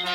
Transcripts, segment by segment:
Hey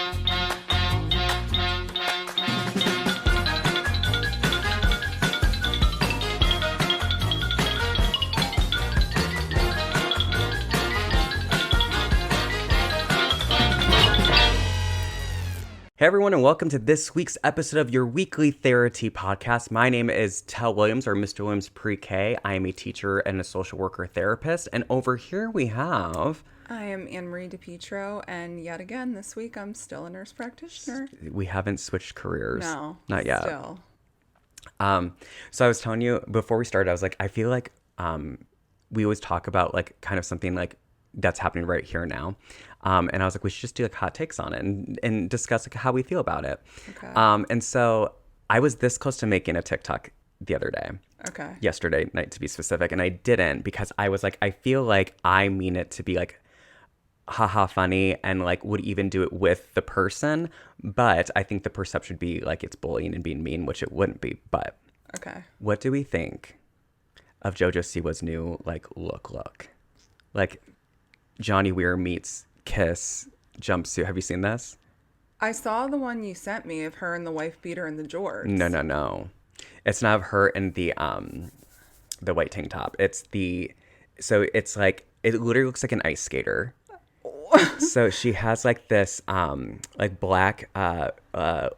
everyone, and welcome to this week's episode of your Weekly Theratea Podcast. My name is Tell Williams, or Mr. Williams Pre-K. I am a teacher and a social worker therapist, and over here we have... I am Anne-Marie DePietro, and yet again, this week I'm still a nurse practitioner. We haven't switched careers. No, not yet. Still. So I was telling you, before we started, I was like, I feel like we always talk about like kind of something like that's happening right here now. And I was like, we should just do like hot takes on it and discuss like how we feel about it. Okay. And so I was this close to making a TikTok the other day. Okay. Yesterday night, to be specific. And I didn't because I was like, I feel like I mean it to be like, haha funny and like would even do it with the person. But I think the perception would be like it's bullying and being mean, which it wouldn't be. But okay. What do we think of JoJo Siwa's new like look? Like Johnny Weir meets Kiss jumpsuit. Have you seen this? I saw the one you sent me of her and the wife beater and the jorts. No. It's not of her in the white tank top. It's like it literally looks like an ice skater. So she has like this like black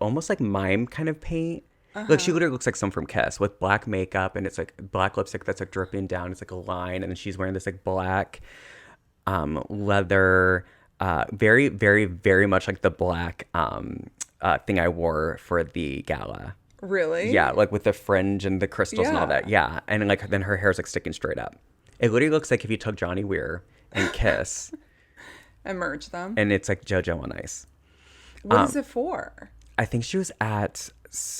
almost like mime kind of paint. Like she literally looks like someone from Kiss with black makeup, and it's like black lipstick that's like dripping down. It's like a line, and then she's wearing this like black leather, very, very, very much like the black thing I wore for the gala. Really? Yeah, like with the fringe and the crystals and all that. Yeah, and like then her hair's like sticking straight up. It literally looks like if you took Johnny Weir and Kiss and merge them, and it's like JoJo on ice. What is it for? I think she was at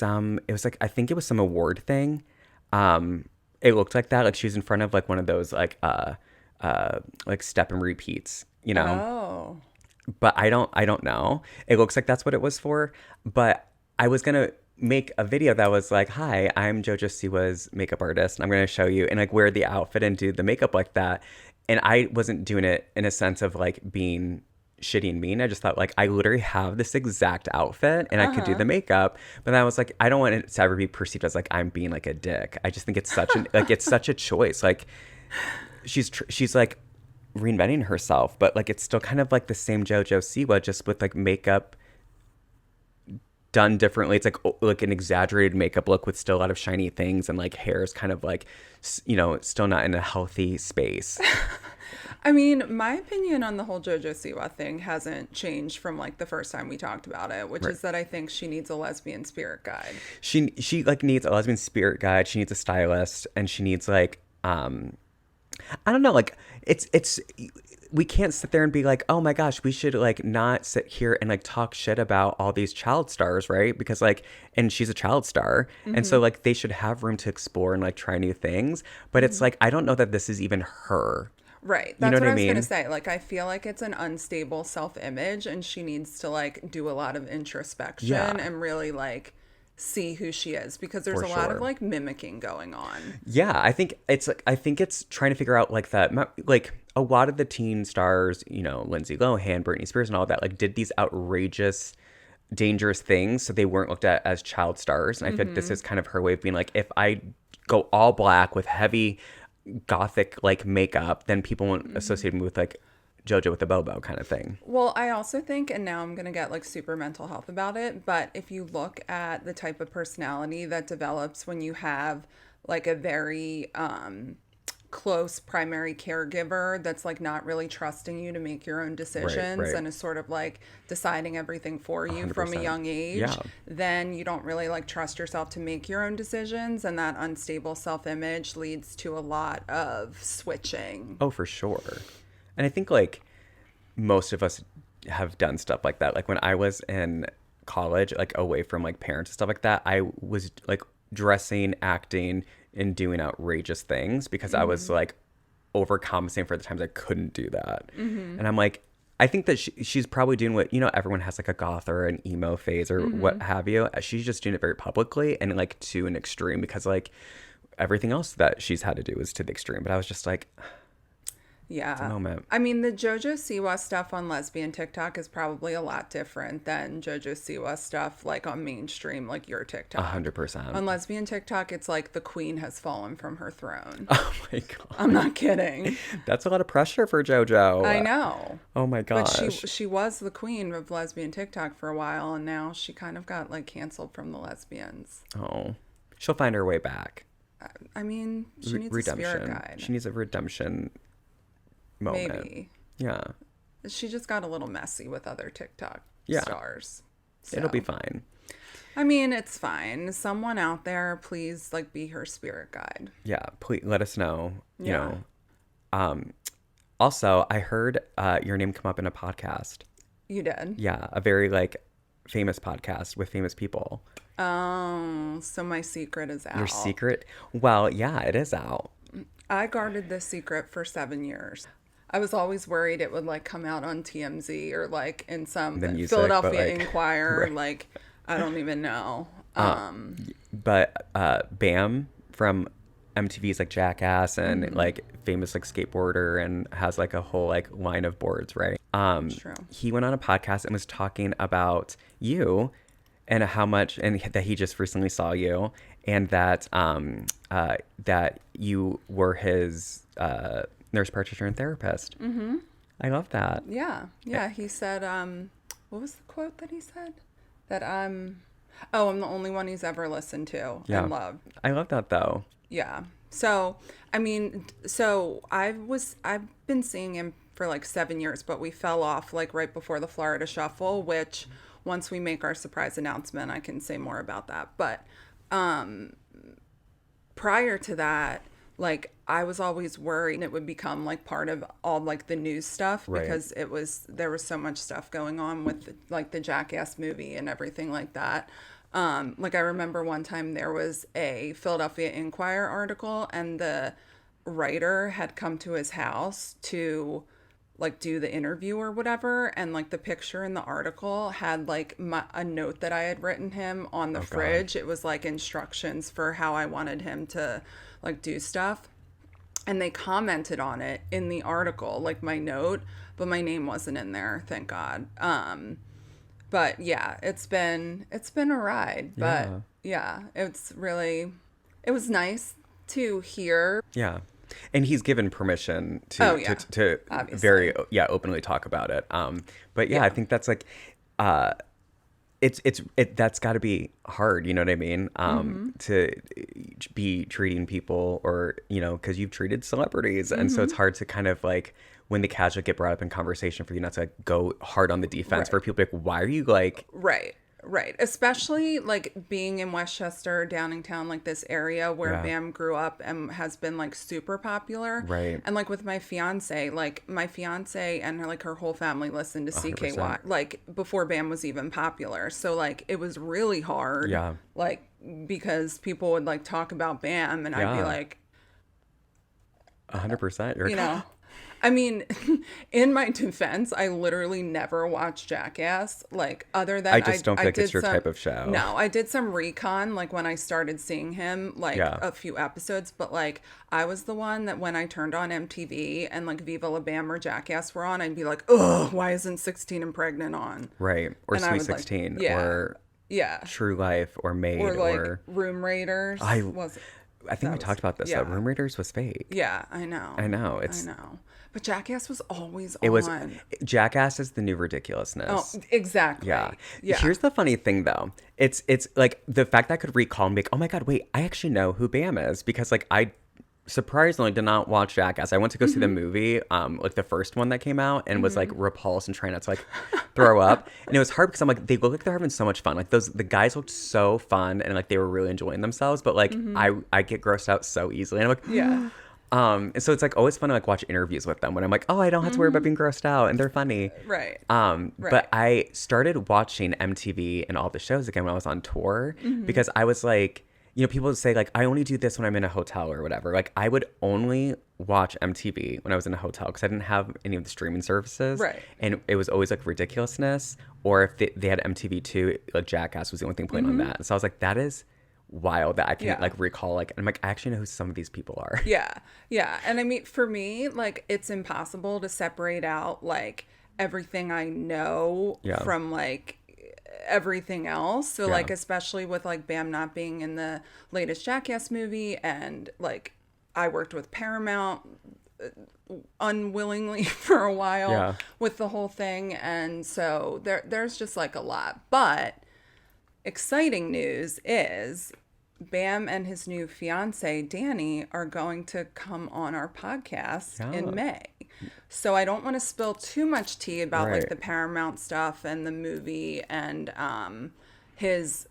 I think it was some award thing. It looked like that. Like she was in front of like one of those like step and repeats, you know? Oh. But I don't know. It looks like that's what it was for. But I was going to make a video that was like, hi, I'm JoJo Siwa's makeup artist. And I'm going to show you and like wear the outfit and do the makeup like that. And I wasn't doing it in a sense of like being shitty and mean. I just thought like I literally have this exact outfit and I could do the makeup. But then I was like, I don't want it to ever be perceived as like I'm being like a dick. I just think it's such it's such a choice. Like she's like reinventing herself, but like it's still kind of like the same JoJo Siwa, just with like makeup done differently. It's like an exaggerated makeup look with still a lot of shiny things, and like hair is kind of like, you know, still not in a healthy space. I mean, my opinion on the whole JoJo Siwa thing hasn't changed from like the first time we talked about it, which is that I think she needs a lesbian spirit guide. She like needs a lesbian spirit guide. She needs a stylist, and she needs like I don't know, like it's we can't sit there and be like, oh my gosh, we should like not sit here and like talk shit about all these child stars, right? Because like, and she's a child star, and so like they should have room to explore and like try new things. But it's like I don't know that this is even her. Right. That's what I was going to say. Like, I feel like it's an unstable self-image, and she needs to like do a lot of introspection and really like see who she is, because there's a lot of like mimicking going on. Yeah, I think it's trying to figure out like that, like a lot of the teen stars, you know, Lindsay Lohan, Britney Spears and all that, like did these outrageous, dangerous things, so they weren't looked at as child stars. And I feel like this is kind of her way of being like, if I go all black with heavy gothic like makeup, then people won't associate me with like JoJo with a bobo kind of thing. Well, I also think, and now I'm going to get like super mental health about it, but if you look at the type of personality that develops when you have like a very close primary caregiver that's like not really trusting you to make your own decisions and is sort of like deciding everything for you 100%. From a young age, then you don't really like trust yourself to make your own decisions, and that unstable self-image leads to a lot of switching. Oh, for sure. And I think like most of us have done stuff like that. Like when I was in college, like away from like parents and stuff like that, I was like dressing, acting, and doing outrageous things because I was like overcompensating for the times I couldn't do that. And I'm like, I think that she's probably doing what, you know, everyone has like a goth or an emo phase or what have you. She's just doing it very publicly and like to an extreme, because like everything else that she's had to do is to the extreme. But I was just like... Yeah. It's a moment. I mean, the JoJo Siwa stuff on lesbian TikTok is probably a lot different than JoJo Siwa stuff like on mainstream, like your TikTok. 100%. On lesbian TikTok, it's like the queen has fallen from her throne. Oh my God. I'm not kidding. That's a lot of pressure for JoJo. I know. Oh my gosh. But she was the queen of lesbian TikTok for a while, and now she kind of got like canceled from the lesbians. Oh. She'll find her way back. I mean, she needs Redemption. a spirit guide. She needs a redemption moment. Maybe. Yeah. She just got a little messy with other TikTok stars. So. It'll be fine. I mean, it's fine. Someone out there, please, like, be her spirit guide. Yeah, please let us know. You know. Also, I heard your name come up in a podcast. You did? Yeah, a very like famous podcast with famous people. Oh, so my secret is out. Your secret? Well, yeah, it is out. I guarded this secret for 7 years. I was always worried it would like come out on TMZ or like in some music, Philadelphia like, Inquirer. right. Like, I don't even know. But Bam from MTV's like Jackass and like famous like skateboarder and has like a whole like line of boards, right? True. He went on a podcast and was talking about you and how much, and that he just recently saw you, and that that you were his nurse practitioner and therapist. Mm-hmm. I love that. Yeah. He said, what was the quote that he said? That I'm the only one he's ever listened to and loved. I love that though. Yeah. So, I mean, I've been seeing him for like 7 years, but we fell off like right before the Florida Shuffle, which once we make our surprise announcement, I can say more about that. But prior to that, like I was always worried it would become like part of all like the news stuff because there was so much stuff going on with like the Jackass movie and everything like that. Like I remember one time there was a Philadelphia Inquirer article and the writer had come to his house to like do the interview or whatever, and like the picture in the article had like a note that I had written him on the fridge. It was like instructions for how I wanted him to like do stuff, and they commented on it in the article, like my note, but my name wasn't in there, thank God. But yeah, it's been a ride, but yeah, it was nice to hear. Yeah. And he's given permission to very openly talk about it. But I think that's like that's got to be hard, you know what I mean? To be treating people or, you know, because you've treated celebrities. And so it's hard to kind of like, when the casual get brought up in conversation, for you not to like, go hard on the defense for people like, why are you like... Right. Especially like being in Westchester, Downingtown, like this area where Bam grew up and has been like super popular. Right. And like with my fiance and her whole family listened to CKY like before Bam was even popular. So like it was really hard. Yeah. Like because people would like talk about Bam and I'd be like 100%. You're, you know. I mean, in my defense, I literally never watched Jackass. Like, other than I just don't think it's your type of show. No, I did some recon, like, when I started seeing him, like, a few episodes. But, like, I was the one that when I turned on MTV and, like, Viva La Bam or Jackass were on, I'd be like, ugh, why isn't 16 and Pregnant on? Right. Or and Sweet 16. Like, or True Life or Made. Or, like, Room Raiders. I think we talked about this. That Room Raiders was fake. Yeah, I know. I know. But Jackass was always on. Jackass is the new ridiculousness. Oh, exactly. Yeah. Here's the funny thing, though. It's like the fact that I could recall and be like, oh my God, wait, I actually know who Bam is. Because like I surprisingly did not watch Jackass. I went to go see the movie, like the first one that came out, and was like repulsed and trying not to like throw up. And it was hard because I'm like, they look like they're having so much fun. Like the guys looked so fun and like they were really enjoying themselves. But like I get grossed out so easily. And I'm like, and so it's like always fun to like watch interviews with them when I'm like, oh, I don't have to worry about being grossed out and they're funny. Right. But I started watching MTV and all the shows again when I was on tour because I was like, you know, people would say like, I only do this when I'm in a hotel or whatever. Like I would only watch MTV when I was in a hotel because I didn't have any of the streaming services. Right. And it was always like ridiculousness. Or if they had MTV too, like Jackass was the only thing playing on that. And so I was like, that is wild that I can like recall. Like, I'm like, I actually know who some of these people are. Yeah. Yeah. And I mean, for me, like, it's impossible to separate out like everything I know from like everything else. So like, especially with like Bam not being in the latest Jackass movie, and like I worked with Paramount unwillingly for a while with the whole thing. And so there's just like a lot. But exciting news is Bam and his new fiance, Danny, are going to come on our podcast in May. So I don't want to spill too much tea about like the Paramount stuff and the movie and his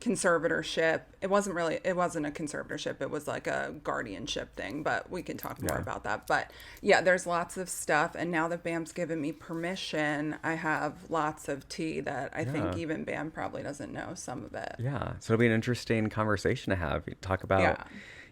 conservatorship. It wasn't a conservatorship. It was like a guardianship thing, but we can talk more about that. But yeah, there's lots of stuff. And now that Bam's given me permission, I have lots of tea that I think even Bam probably doesn't know some of it. Yeah. So it'll be an interesting conversation to have. Talk about,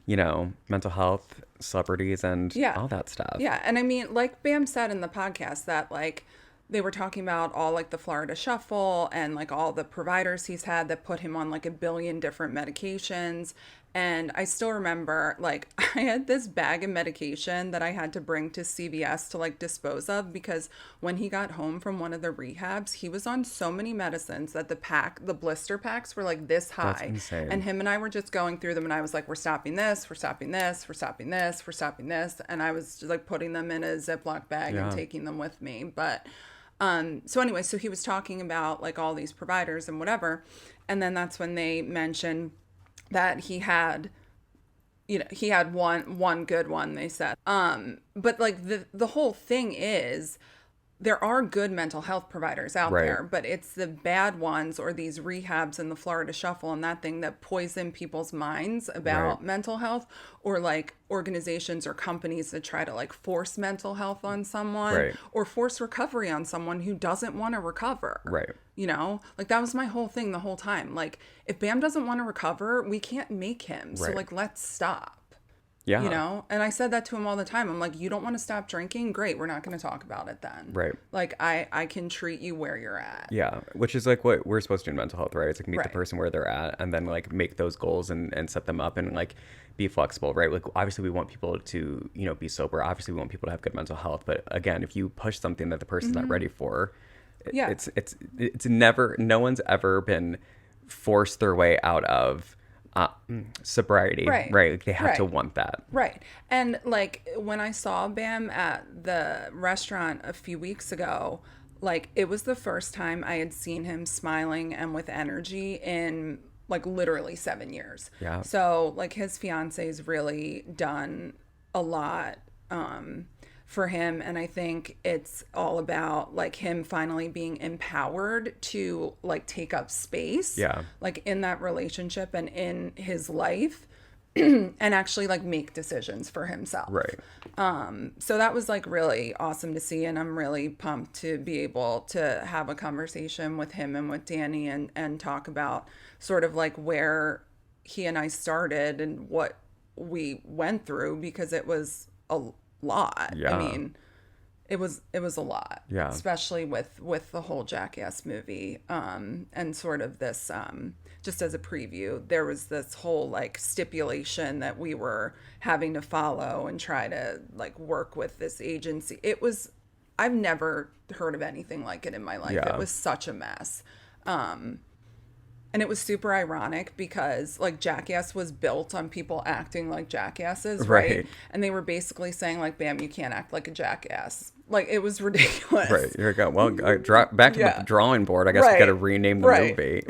you know, mental health, celebrities, and all that stuff. Yeah. And I mean, like Bam said in the podcast that like, they were talking about all like the Florida Shuffle and like all the providers he's had that put him on like 1 billion different medications. And I still remember like I had this bag of medication that I had to bring to CVS to like dispose of, because when he got home from one of the rehabs, he was on so many medicines that the blister packs were like this high. That's insane. And him and I were just going through them, and I was like, we're stopping this, we're stopping this, we're stopping this, we're stopping this. And I was just like putting them in a Ziploc bag and taking them with me. But so anyway, so he was talking about like all these providers and whatever. And then that's when they mentioned that he had one good one, they said. But like the whole thing is there are good mental health providers out there, but it's the bad ones or these rehabs and the Florida Shuffle and that thing that poison people's minds about mental health, or like organizations or companies that try to like force mental health on someone or force recovery on someone who doesn't want to recover. You know, like that was my whole thing the whole time. Like if Bam doesn't want to recover, we can't make him. So like, let's stop. Yeah. You know, and I said that to him all the time. I'm like, you don't want to stop drinking? Great. We're not going to talk about it then. Like, I can treat you where you're at. Yeah. Which is like what we're supposed to do in mental health, right? It's like meet the person where they're at and then like make those goals and set them up and like be flexible, right? Like obviously we want people to, you know, be sober. Obviously we want people to have good mental health. But again, if you push something that the person's not ready for, it's never, no one's ever been forced their way out of sobriety, right? Like they have to want that. And like when I saw Bam at the restaurant a few weeks ago, like it was the first time I had seen him smiling and with energy in like literally 7 years. So like his fiance's really done a lot for him, and I think it's all about like him finally being empowered to like take up space like in that relationship and in his life and actually like make decisions for himself. So that was like really awesome to see, and I'm really pumped to be able to have a conversation with him and with Danny and talk about sort of like where he and I started and what we went through, because it was a lot. I mean, it was a lot, especially with the whole Jackass movie, and sort of this just as a preview, there was this whole like stipulation that we were having to follow and try to like work with this agency. I've never heard of anything like it in my life. It was such a mess. And it was super ironic because like Jackass was built on people acting like jackasses, right? And they were basically saying like, Bam, you can't act like a jackass. Like it was ridiculous. You're like, well, back to the drawing board. I guess we got to rename the movie.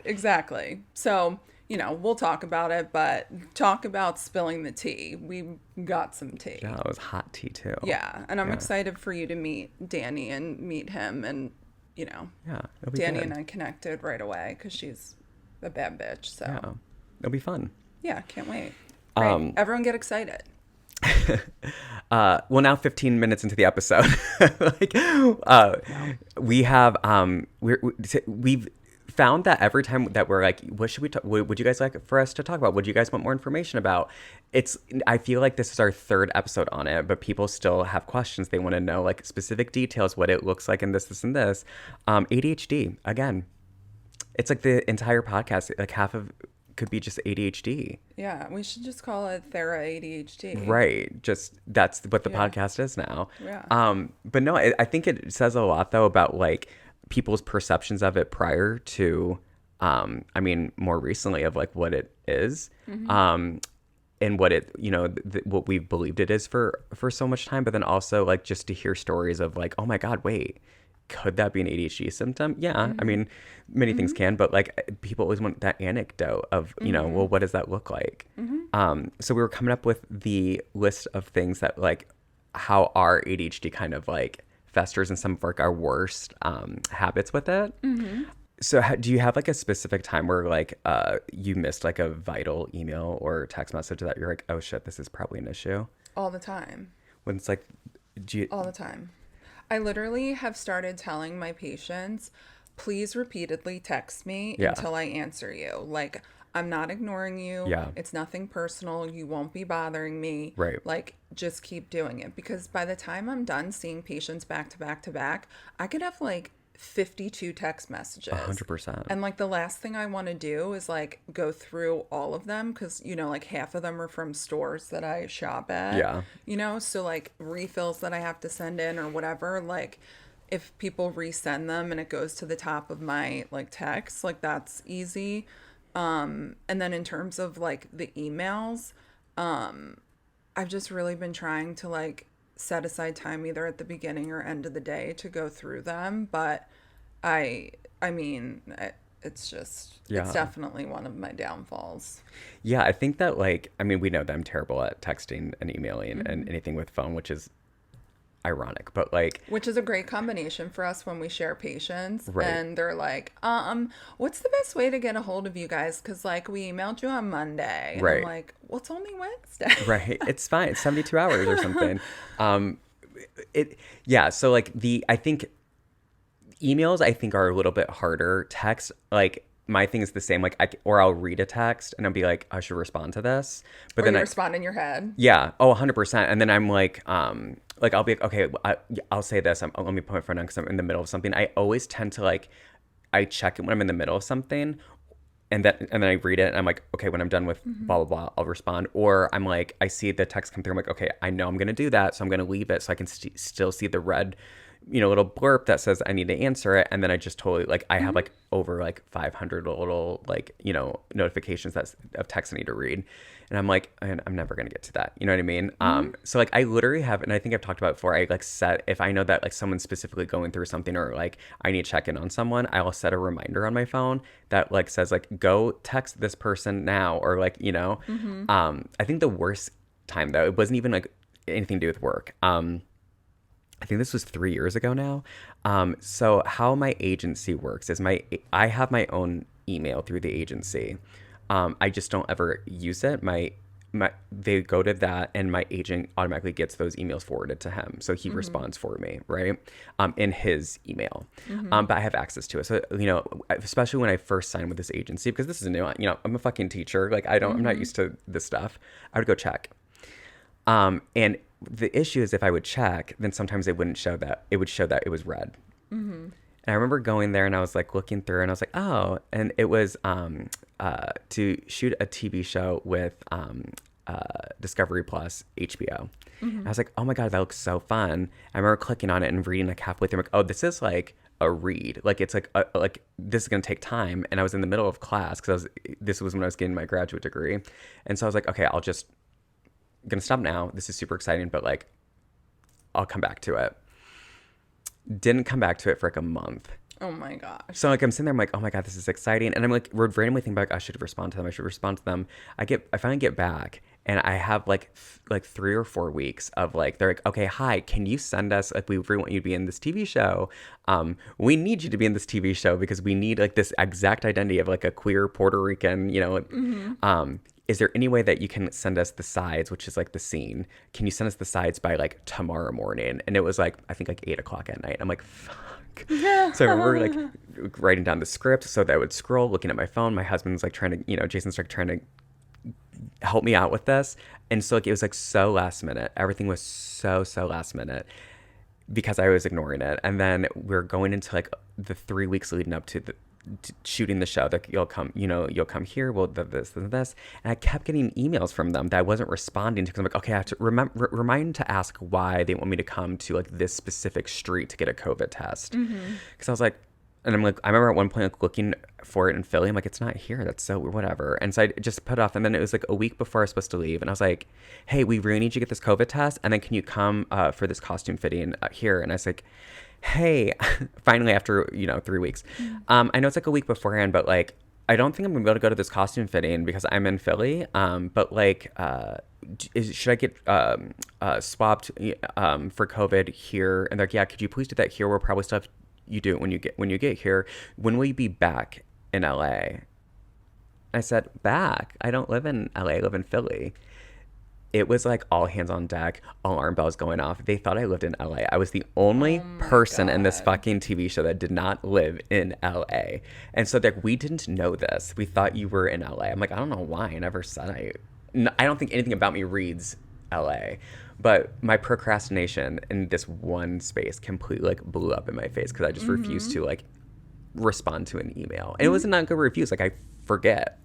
Exactly. So, you know, we'll talk about it, but talk about spilling the tea. We got some tea. Yeah, it was hot tea too. Yeah, and I'm excited for you to meet Danny and meet him, and you know, Danny and I connected right away because she's a bad bitch. So it'll be fun. Yeah, can't wait. Great. Everyone get excited. Well, now 15 minutes into the episode, we have we've found that every time that we're like, what should we talk? What would you guys like for us to talk about? What do you guys want more information about? I feel like this is our 3rd episode on it, but people still have questions. They want to know like specific details, what it looks like, and this, and this. ADHD, again, it's like the entire podcast, like half of could be just ADHD. Yeah, we should just call it Thera ADHD. Right. Just that's what the Yeah. podcast is now. Yeah. But no, I think it says a lot though about like people's perceptions of it prior to, I mean, more recently of like what it is, and what it, you know, what we've believed it is for so much time. But then also like just to hear stories of like, oh my God, wait, could that be an ADHD symptom? Yeah. I mean, many things can, but like people always want that anecdote of, you know, well, what does that look like? So we were coming up with the list of things that like how our ADHD kind of like festers and some of like our worst habits with it. So do you have like a specific time where like you missed like a vital email or text message that you're like, oh shit, this is probably an issue? All the time. When it's like, All the time. I literally have started telling my patients, please repeatedly text me until I answer you. Like, I'm not ignoring you. Yeah. It's nothing personal. You won't be bothering me. Right. Like, just keep doing it. Because by the time I'm done seeing patients back to back to back, I could have like 52 text messages. 100%. And like the last thing I want to do is like go through all of them because, you know, like half of them are from stores that I shop at. Yeah. You know, so like refills that I have to send in or whatever, like if people resend them and it goes to the top of my like text, like that's easy. And then in terms of like the emails, I've just really been trying to like set aside time either at the beginning or end of the day to go through them, but I mean it's just it's definitely one of my downfalls. Yeah, I think that like, I mean, we know that I'm terrible at texting and emailing and anything with phone, which is ironic, but like, which is a great combination for us when we share patients. Right. And they're like, what's the best way to get a hold of you guys? Because like we emailed you on Monday. And Right. I'm like, well, it's only Wednesday. Right. It's fine. It's 72 hours or something. So like I think emails I think are a little bit harder. Text, like my thing is the same. Like or I'll read a text and I'll be like, I should respond to this. But Or then you I respond in your head. Yeah. Oh, 100%. And then I'm like I'll be like, okay, I'll say this. Let me put my phone down because I'm in the middle of something. I always tend to like, I check it when I'm in the middle of something, and then I read it, and I'm like, okay, when I'm done with blah blah blah, I'll respond. Or I'm like, I see the text come through, I'm like, okay, I know I'm gonna do that, so I'm gonna leave it so I can still see the red, you know, little blurb that says I need to answer it, and then I just totally like I have like over like 500 little like, you know, notifications of text I need to read, and I'm like, I'm never gonna get to that, you know what I mean? So like I literally have, and I think I've talked about it before, I like set, if I know that like someone's specifically going through something or like I need to check in on someone, I will set a reminder on my phone that like says like go text this person now, or like, you know. I think the worst time though, it wasn't even like anything to do with work. I think this was 3 years ago now. So how my agency works is I have my own email through the agency. I just don't ever use it. They go to that, and my agent automatically gets those emails forwarded to him. So he responds for me, right? In his email. But I have access to it. So, you know, especially when I first signed with this agency, because this is new, you know, I'm a fucking teacher. Like I'm not used to this stuff. I would go check. And the issue is if I would check, then sometimes it wouldn't show that. It would show that it was red. And I remember going there and I was like looking through and I was like, oh, and it was to shoot a TV show with Discovery Plus, HBO. And I was like, oh my God, that looks so fun. I remember clicking on it and reading like halfway through. I'm like, oh, this is like a read. Like it's like this is gonna take time. And I was in the middle of class because this was when I was getting my graduate degree. And so I was like, okay, gonna stop now. This is super exciting, but like I'll come back to it. Didn't come back to it for like a month. Oh my gosh. So like I'm sitting there, I'm like, oh my God, this is exciting. And I'm like, would randomly think back, I should respond to them. I finally get back, and I have like 3 or 4 weeks of like, they're like, okay, hi, can you send us, like, we really want you to be in this TV show. We need you to be in this TV show because we need like this exact identity of like a queer Puerto Rican, you know, is there any way that you can send us the sides, which is like the scene? Can you send us the sides by like tomorrow morning? And it was like, I think like 8:00 at night. I'm like, fuck. So I remember like writing down the script so that I would scroll, looking at my phone. My husband's like trying to, you know, Jason's like trying to help me out with this. And so like it was like so last minute. Everything was so last minute because I was ignoring it. And then we're going into like the 3 weeks leading up to shooting the show. Like, you'll come here. We'll do this and this. And I kept getting emails from them that I wasn't responding to because I'm like, okay, I have to remind to ask why they want me to come to like this specific street to get a COVID test. Because I was like, and I'm like, I remember at one point like looking for it in Philly. I'm like, it's not here. That's so whatever. And so I just put it off. And then it was like a week before I was supposed to leave. And I was like, hey, we really need you to get this COVID test. And then can you come for this costume fitting here? And I was like, hey, finally after, 3 weeks. I know it's like a week beforehand, but like, I don't think I'm gonna be able to go to this costume fitting because I'm in Philly. But like, should I get swabbed for COVID here? And they're like, yeah, could you please do that here? We'll probably still have you do it when you get here. When will you be back in LA? I said, back? I don't live in LA, I live in Philly. It was like all hands on deck, alarm bells going off. They thought I lived in LA. I was the only person in this fucking TV show that did not live in LA. And so they're like, we didn't know this. We thought you were in LA. I'm like, I don't know why. I never said I don't think anything about me reads LA. But my procrastination in this one space completely like blew up in my face because I just refused to like respond to an email. And it wasn't not good reviews. Like I forget.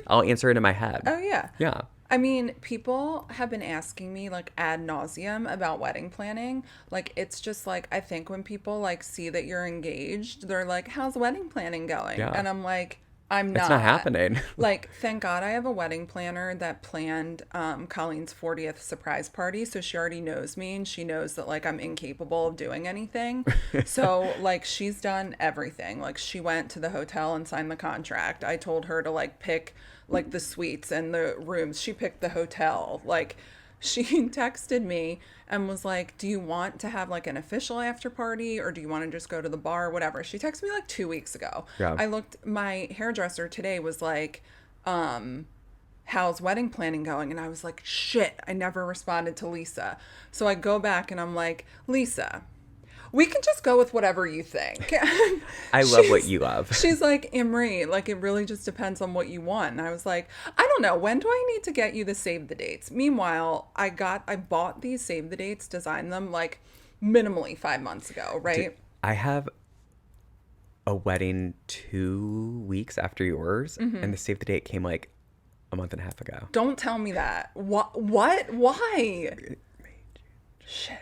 I'll answer it in my head. Oh, yeah. Yeah. I mean, people have been asking me like ad nauseum about wedding planning. Like, it's just like, I think when people like see that you're engaged, they're like, how's wedding planning going? Yeah. And I'm like, I'm not. It's not happening. Like, thank God I have a wedding planner that planned Colleen's 40th surprise party. So she already knows me and she knows that like I'm incapable of doing anything. So like she's done everything. Like she went to the hotel and signed the contract. I told her to like pick like the suites and the rooms. She picked the hotel. Like she texted me and was like, do you want to have like an official after party or do you want to just go to the bar? Whatever. She texted me like 2 weeks ago. Yeah. I looked, my hairdresser today was like, how's wedding planning going? And I was like, shit, I never responded to Lisa. So I go back and I'm like, Lisa, we can just go with whatever you think. I love what you love. She's like, Imri, like it really just depends on what you want. And I was like, I don't know. When do I need to get you the save the dates? Meanwhile, I bought these save the dates, designed them like minimally 5 months ago, right? I have a wedding 2 weeks after yours, and the save the date came like a month and a half ago. Don't tell me that. What? Why? Shit.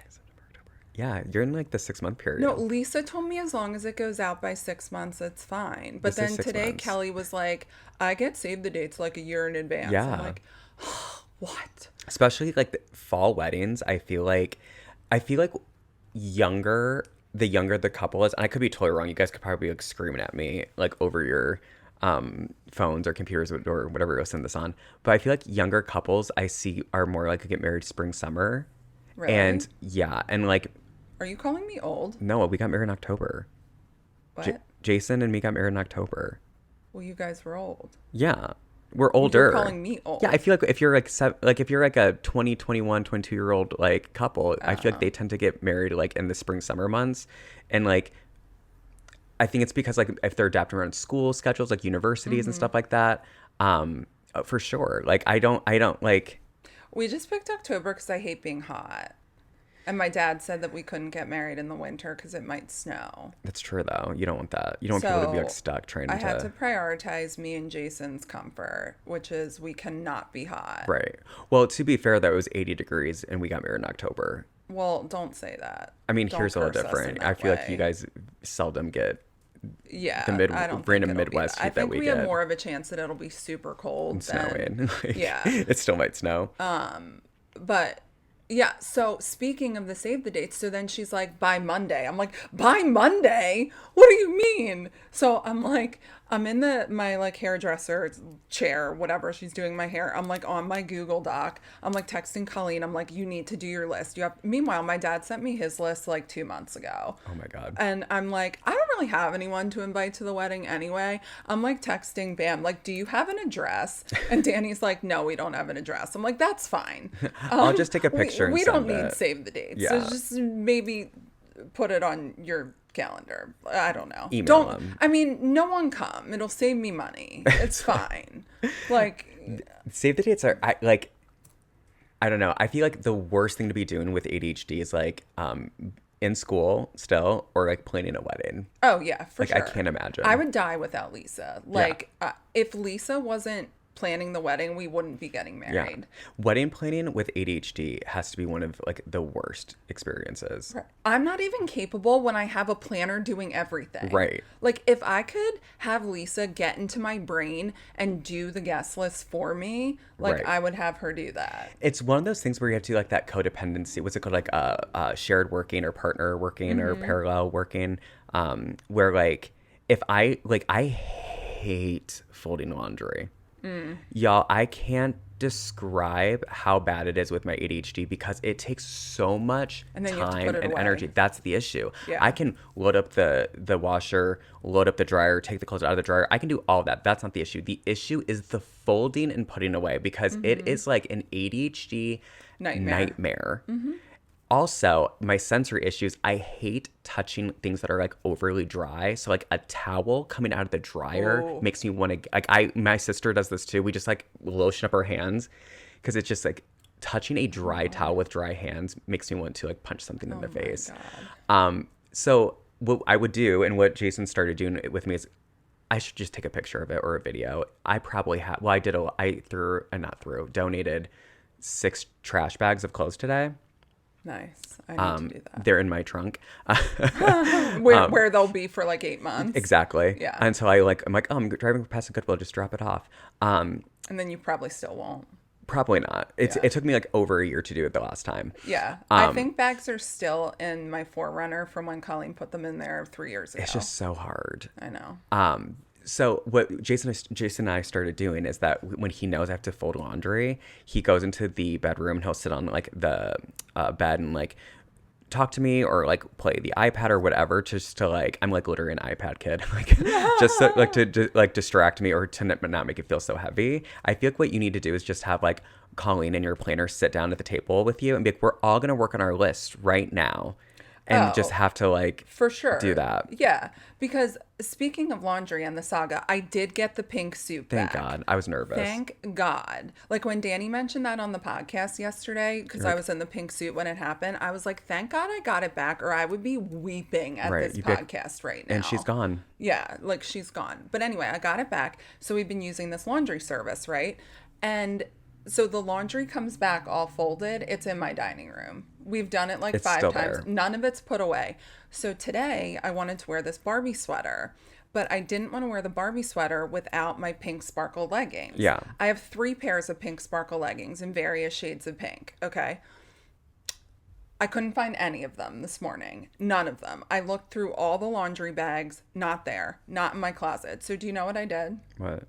Yeah, you're in like the 6 month period. No, Lisa told me as long as it goes out by 6 months, it's fine. But then today, Kelly was like, I get save the dates like a year in advance. Yeah. I'm like, what? Especially like the fall weddings, I feel like the younger the couple is, and I could be totally wrong. You guys could probably be like screaming at me like over your phones or computers or whatever you're listening to this on. But I feel like younger couples I see are more likely to get married spring, summer. Really? And yeah, and like, Are you calling me old? no, we got married in October. What? Jason and me got married in October. Well, you guys were old. Yeah. We're older. You're calling me old. Yeah, I feel like if you're like a 20, 21, 22-year-old like couple, I feel like they tend to get married like in the spring, summer months. And like, I think it's because like if they're adapting around school schedules, like universities and stuff like that, for sure. Like I don't like. We just picked October because I hate being hot. And my dad said that we couldn't get married in the winter because it might snow. That's true, though. You don't want that. You don't want people to be like stuck trying to. I had to prioritize me and Jason's comfort, which is we cannot be hot. Right. Well, to be fair, that was 80 degrees and we got married in October. Well, don't say that. I mean, Don't here's a little curse us in different. that I feel like way. you guys seldom get Yeah, the I don't think random it'll be Midwest that. heat that I think we we get. have more of a chance that it'll be super cold And than snowing. Like, yeah. It still might snow. But yeah, so speaking of the save the dates, so then she's like, by Monday. I'm like, by Monday? What do you mean? So I'm like, I'm in my like hairdresser chair, whatever, she's doing my hair. I'm like on my Google Doc. I'm like texting Colleen. I'm like, you need to do your list. Meanwhile, my dad sent me his list like 2 months ago. Oh my God. And I'm like, I don't really have anyone to invite to the wedding anyway. I'm like texting Bam, like, do you have an address? And Danny's like, no, we don't have an address. I'm like, that's fine. I'll just take a picture We and don't send need it. save the dates. Yeah. So just maybe put it on your calendar. I don't know. Email them. I mean, no one come. It'll save me money. It's fine. Like, Save the dates are, I don't know. I feel like the worst thing to be doing with ADHD is like in school still or like planning a wedding. Oh, yeah, for Like, sure. I can't imagine. I would die without Lisa. Like, if Lisa wasn't planning the wedding, we wouldn't be getting married. Wedding planning with ADHD has to be one of like the worst experiences. Right. I'm not even capable when I have a planner doing everything. Right. Like, if I could have Lisa get into my brain and do the guest list for me, like, Right. I would have her do that. It's one of those things where you have to do like that codependency. What's it called? Like shared working or partner working or parallel working. Where like if I hate folding laundry. Y'all, I can't describe how bad it is with my ADHD because it takes so much And then you have to time put it and away. energy. That's the issue. Yeah. I can load up the washer, load up the dryer, take the clothes out of the dryer. I can do all that. That's not the issue. The issue is the folding and putting away because it is like an ADHD nightmare. Also, my sensory issues, I hate touching things that are like overly dry. So like a towel coming out of the dryer makes me want to, like my sister does this too. We just like lotion up our hands because it's just like touching a dry towel with dry hands makes me want to like punch something in the face. So what I would do and what Jason started doing with me is I should just take a picture of it or a video. I probably have, well, donated 6 trash bags of clothes today. Nice. I need to do that. They're in my trunk. Where they'll be for like 8 months. Exactly. Yeah. Until I'm like, oh, I'm driving past a Goodwill, just drop it off. And then you probably still won't. Probably not. It took me like over a year to do it the last time. Yeah. I think bags are still in my Forerunner from when Colleen put them in there 3 years ago. It's just so hard. I know. So what Jason and I started doing is that when he knows I have to fold laundry, he goes into the bedroom and he'll sit on like the bed and like talk to me or like play the iPad or whatever, just to like, I'm like literally an iPad kid, like just to, like to like distract me or to not make it feel so heavy. I feel like what you need to do is just have like Colleen and your planner sit down at the table with you and be like, we're all going to work on our list right now. And just have to like for sure do that. Yeah, because speaking of laundry and the saga, I did get the pink suit Thank back. God. I was nervous. Thank God. Like when Danny mentioned that on the podcast yesterday, because I was in the pink suit when it happened, I was like, thank God I got it back or I would be weeping at this podcast right now. And she's gone. Yeah, like she's gone. But anyway, I got it back. So we've been using this laundry service, right? And so the laundry comes back all folded. It's in my dining room. We've done it like 5 times. There. None of it's put away. So today I wanted to wear this Barbie sweater, but I didn't want to wear the Barbie sweater without my pink sparkle leggings. Yeah. I have 3 pairs of pink sparkle leggings in various shades of pink. Okay. I couldn't find any of them this morning. None of them. I looked through all the laundry bags. Not there. Not in my closet. So do you know what I did? What?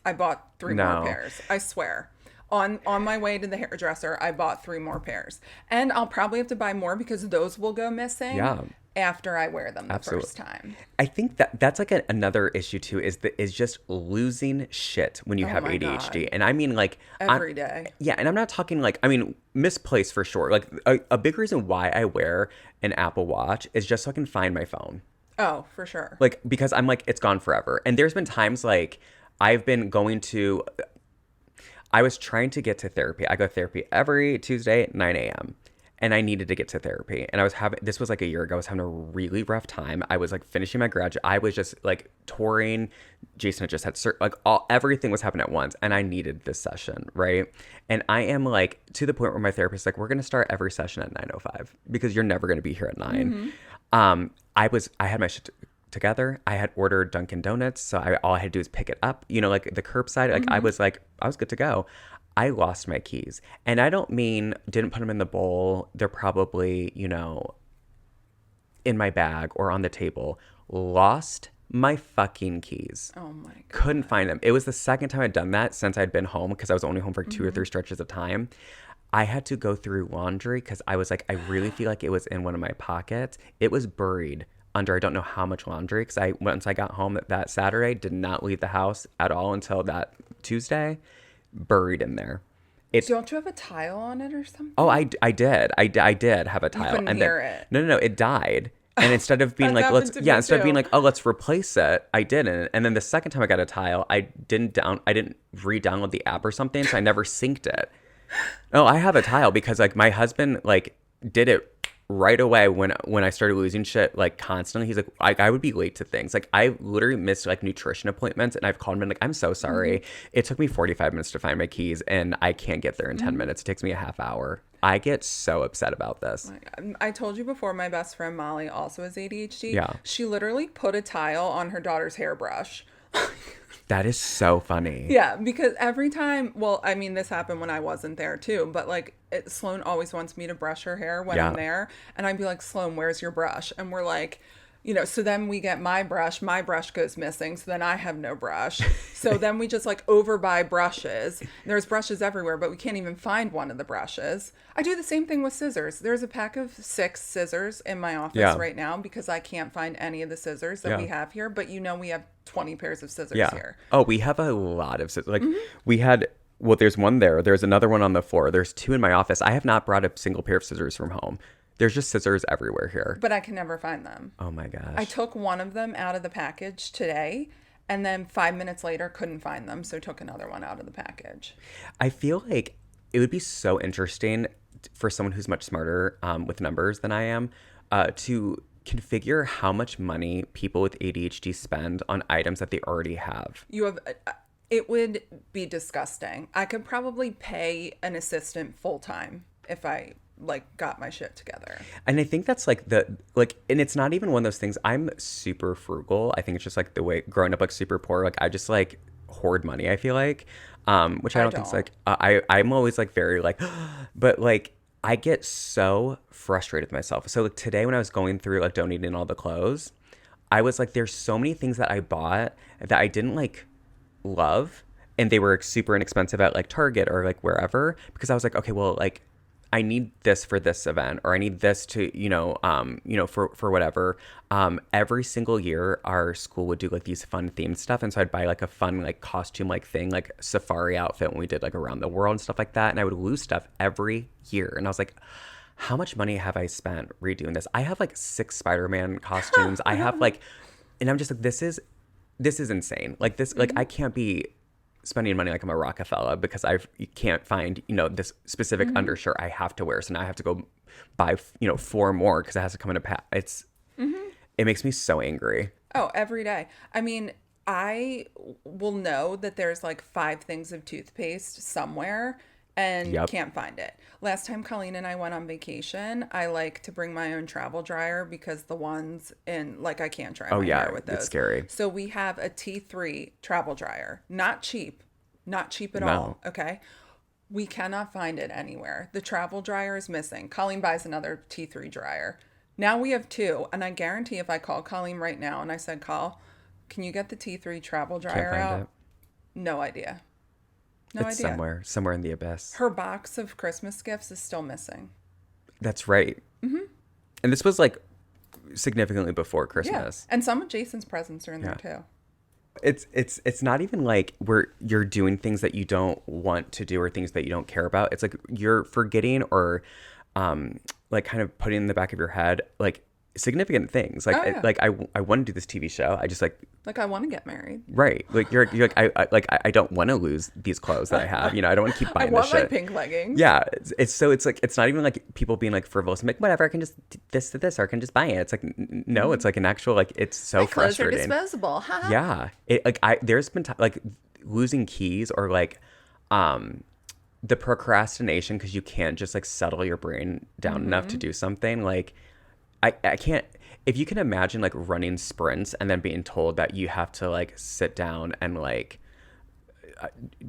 I bought 3 more pairs. I swear. On my way to the hairdresser, I bought 3 more pairs. And I'll probably have to buy more because those will go missing after I wear them the first time. I think that's like another issue too is just losing shit when you have ADHD. God. And I mean like every day. Yeah, and I'm not talking like, I mean, misplaced for sure. Like a big reason why I wear an Apple Watch is just so I can find my phone. Oh, for sure. Like because I'm like, it's gone forever. And there's been times like I was trying to get to therapy. I go to therapy every Tuesday at 9 a.m. And I needed to get to therapy. And this was like a year ago. I was having a really rough time. I was like finishing my graduate. I was just like touring. Jason had just had everything was happening at once. And I needed this session, right? And I am like to the point where my therapist is like, we're going to start every session at 9:05 because you're never going to be here at 9. I had my shit together. I had ordered Dunkin' Donuts, so all I had to do is pick it up, like the curbside. Like I was good to go. I lost my keys, and I don't mean didn't put them in the bowl. They're probably in my bag or on the table. Lost my fucking keys. Oh my God. Couldn't find them. It was the second time I'd done that since I'd been home because I was only home for 2 or 3 stretches of time. I had to go through laundry because I was like, I really feel like it was in one of my pockets. It was buried under I don't know how much laundry because once I got home that Saturday, did not leave the house at all until that Tuesday, buried in there. Don't you have a tile on it or something? Oh, I did. I did have a tile. You couldn't hear it. No, it died. And instead of being like, let's replace it, I didn't. And then the second time I got a tile, I didn't re-download the app or something, so I never synced it. Oh, I have a tile because like my husband like did it right away when I started losing shit like constantly, he's like I would be late to things. Like I literally missed like nutrition appointments, and I've called him and like, I'm so sorry. It took me 45 minutes to find my keys, and I can't get there in 10 minutes. It takes me a half hour. I get so upset about this. I told you before, my best friend Molly also has ADHD. Yeah. She literally put a tile on her daughter's hairbrush. That is so funny. Yeah, because every time, well, I mean, this happened when I wasn't there too, but like Sloan always wants me to brush her hair when I'm there. And I'd be like, Sloan, where's your brush? And we're like, so then we get my brush goes missing. So then I have no brush. So then we just like overbuy brushes. There's brushes everywhere, but we can't even find one of the brushes. I do the same thing with scissors. There's a pack of 6 scissors in my office right now because I can't find any of the scissors that we have here. But we have 20 pairs of scissors here. Oh, we have a lot of scissors. Like we had, well, there's one there. There's another one on the floor. There's 2 in my office. I have not brought a single pair of scissors from home. There's just scissors everywhere here. But I can never find them. Oh my gosh. I took one of them out of the package today, and then 5 minutes later couldn't find them, so took another one out of the package. I feel like it would be so interesting for someone who's much smarter with numbers than I am to configure how much money people with ADHD spend on items that they already have. It would be disgusting. I could probably pay an assistant full time if I got my shit together. And I think that's and it's not even one of those things. I'm super frugal. I think it's just like the way growing up like super poor. Like I just like hoard money, I feel like. Which I don't think is like I'm always like very like but like I get so frustrated with myself. So like today when I was going through like donating all the clothes, I was like, there's so many things that I bought that I didn't like love, and they were super inexpensive at like Target or like wherever, because I was like, okay, well, like I need this for this event, or I need this to, for whatever. Every single year, our school would do like these fun themed stuff. And so I'd buy like a fun, like costume, like thing, like safari outfit when we did like around the world and stuff like that. And I would lose stuff every year. And I was like, how much money have I spent redoing this? I have like 6 Spider-Man costumes. I have like, and I'm just like, this is insane. Like this, like I can't be spending money like I'm a Rockefeller because you can't find, this specific undershirt I have to wear. So now I have to go buy, 4 more because it has to come in a pack. It makes me so angry. Oh, every day. I mean, I will know that there's like 5 things of toothpaste somewhere and can't find it. Last time Colleen and I went on vacation, I like to bring my own travel dryer because the ones in, like, I can't dry my hair with those. It's scary. So we have a T3 travel dryer. Not cheap at all. Okay. We cannot find it anywhere. The travel dryer is missing. Colleen buys another T3 dryer. Now we have 2, and I guarantee if I call Colleen right now and I said, Call, can you get the T3 travel dryer out? No idea. No it's idea. Somewhere in the abyss. Her box of Christmas gifts is still missing. That's right. Mm-hmm. And this was like significantly before Christmas. Yeah. And some of Jason's presents are in there too. It's not even like you're doing things that you don't want to do or things that you don't care about. It's like you're forgetting or like kind of putting in the back of your head like significant things. Like I want to do this TV show. I just like I want to get married. Right. Like you're like I don't want to lose these clothes that I have. I don't want to keep buying this shit. I want my pink leggings. Yeah. It's like it's not even like people being like frivolous. I'm like, whatever, I can just this to this, or I can just buy it. It's like no, it's like an actual like it's so frustrating. Clothes are disposable. Yeah. There's been like losing keys or like the procrastination because you can't just like settle your brain down enough to do something. Like I can't, if you can imagine like running sprints and then being told that you have to like sit down and like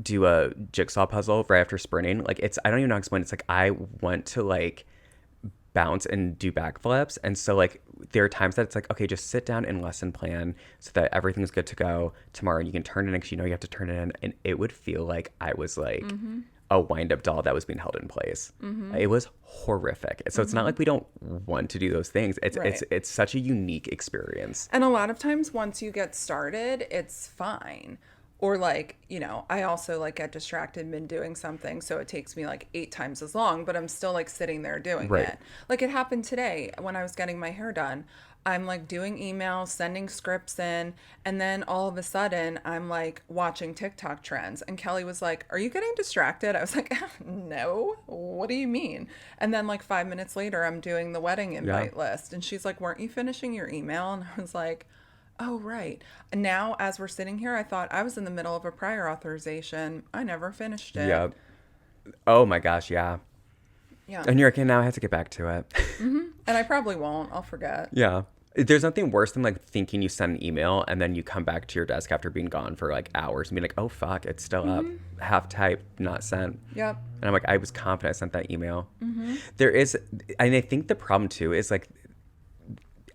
do a jigsaw puzzle right after sprinting. Like I don't even know how to explain it. It's like I want to like bounce and do backflips. And so like there are times that it's like, okay, just sit down and lesson plan so that everything's good to go tomorrow and you can turn it in because you know you have to turn it in. And it would feel like I was like a wind-up doll that was being held in place. It was horrific. So it's not like we don't want to do those things. It's such a unique experience. And a lot of times once you get started, it's fine. Or like, I also like get distracted and been doing something. So it takes me like 8 times as long, but I'm still like sitting there doing it. Like it happened today when I was getting my hair done. I'm like doing emails, sending scripts in, and then all of a sudden I'm like watching TikTok trends. And Kelly was like, "Are you getting distracted?" I was like, "No, what do you mean?" And then like 5 minutes later, I'm doing the wedding Yeah. invite list. And she's like, "Weren't you finishing your email?" And I was like, "Oh, right." And now, as we're sitting here, I thought I was in the middle of a prior authorization. I never finished it. Yep. Oh my gosh, yeah. Yeah. And you're like, okay, now I have to get back to it. And I probably won't. I'll forget. Yeah. There's nothing worse than like thinking you send an email and then you come back to your desk after being gone for like hours and be like, oh fuck, it's still up. Half typed, not sent. Yep. And I'm like, I was confident I sent that email. There is, and I think the problem too is like,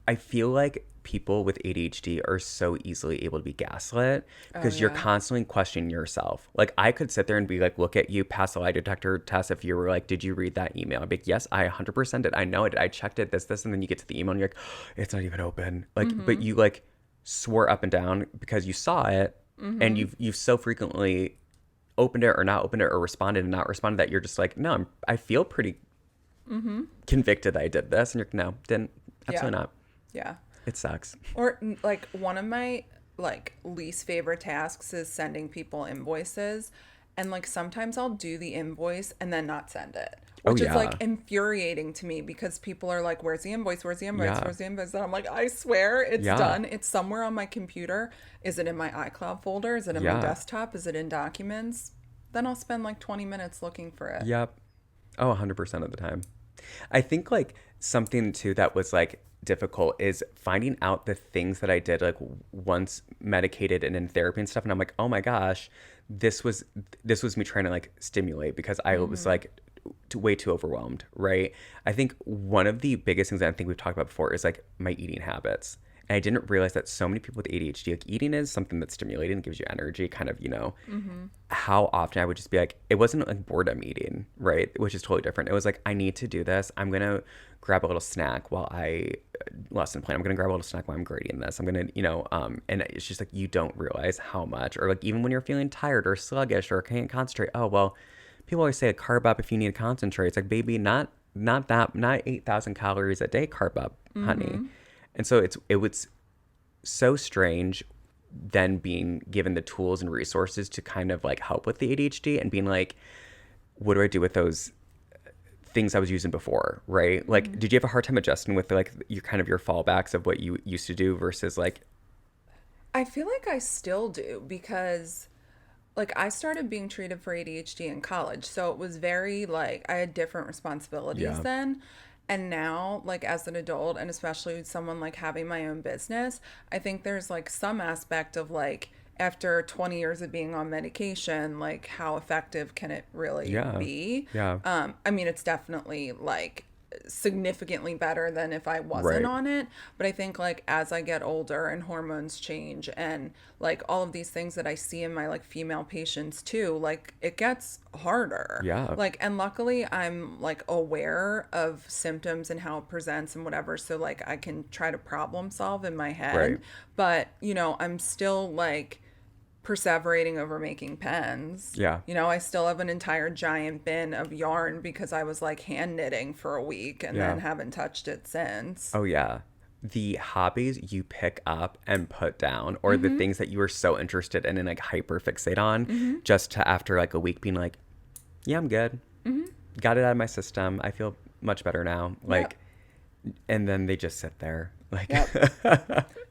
I feel like people with ADHD are so easily able to be gaslit because you're yeah. constantly questioning yourself. Like I could sit there and be like, look at you, pass a lie detector test. If you were like, did you read that email? I'd be like, yes, I 100% did. I know it. I checked it, this. And then you get to the email and you're like, it's not even open. Like, but you like swore up and down because you saw it and you've so frequently opened it or not opened it or responded and not responded that you're just like, no, I feel pretty convicted that I did this. And you're like, no, didn't. Absolutely not. Yeah. It sucks. Or like one of my like least favorite tasks is sending people invoices. And like sometimes I'll do the invoice and then not send it. Oh, Which is yeah. like infuriating to me because people are like, where's the invoice? Where's the invoice? Yeah. Where's the invoice? And I'm like, I swear it's Yeah. done. It's somewhere on my computer. Is it in my iCloud folder? Is it in my Yeah. desktop? Is it in documents? Then I'll spend like 20 minutes looking for it. Yep. Oh, 100% of the time. I think like something too that was like difficult is finding out the things that I did like once medicated and in therapy and stuff. And I'm like, oh my gosh, this was me trying to like stimulate because I was like way too overwhelmed, right? I think one of the biggest things that I think we've talked about before is like my eating habits. And I didn't realize that so many people with ADHD, like eating is something that's stimulating and gives you energy, kind of, how often I would just be like, it wasn't like boredom eating, right? Which is totally different. It was like, I need to do this. I'm going to grab a little snack while I lesson plan. I'm going to grab a little snack while I'm grading this. I'm going to, and it's just like, you don't realize how much, or like even when you're feeling tired or sluggish or can't concentrate, oh, well, people always say carb up if you need to concentrate. It's like, baby, not 8,000 calories a day carb up, honey. And so it was so strange then being given the tools and resources to kind of like help with the ADHD and being like, what do I do with those things I was using before, right? Like, did you have a hard time adjusting with like your kind of your fallbacks of what you used to do versus like? I feel like I still do because like I started being treated for ADHD in college. So it was very like I had different responsibilities then. And now, like as an adult, and especially with someone like having my own business, I think there's like some aspect of like after 20 years of being on medication, like how effective can it really be? Yeah. I mean, it's definitely like significantly better than if I wasn't Right. on it. But I think like as I get older and hormones change and like all of these things that I see in my like female patients too, like it gets harder. Yeah. Like, and luckily I'm like aware of symptoms and how it presents and whatever. So like I can try to problem solve in my head. Right. But, I'm still like perseverating over making pens. Yeah. I still have an entire giant bin of yarn because I was like hand knitting for a week and then haven't touched it since. Oh yeah. The hobbies you pick up and put down, or the things that you were so interested in and like hyper fixate on, just to after like a week being like, yeah, I'm good. Got it out of my system. I feel much better now. Like, and then they just sit there. Like,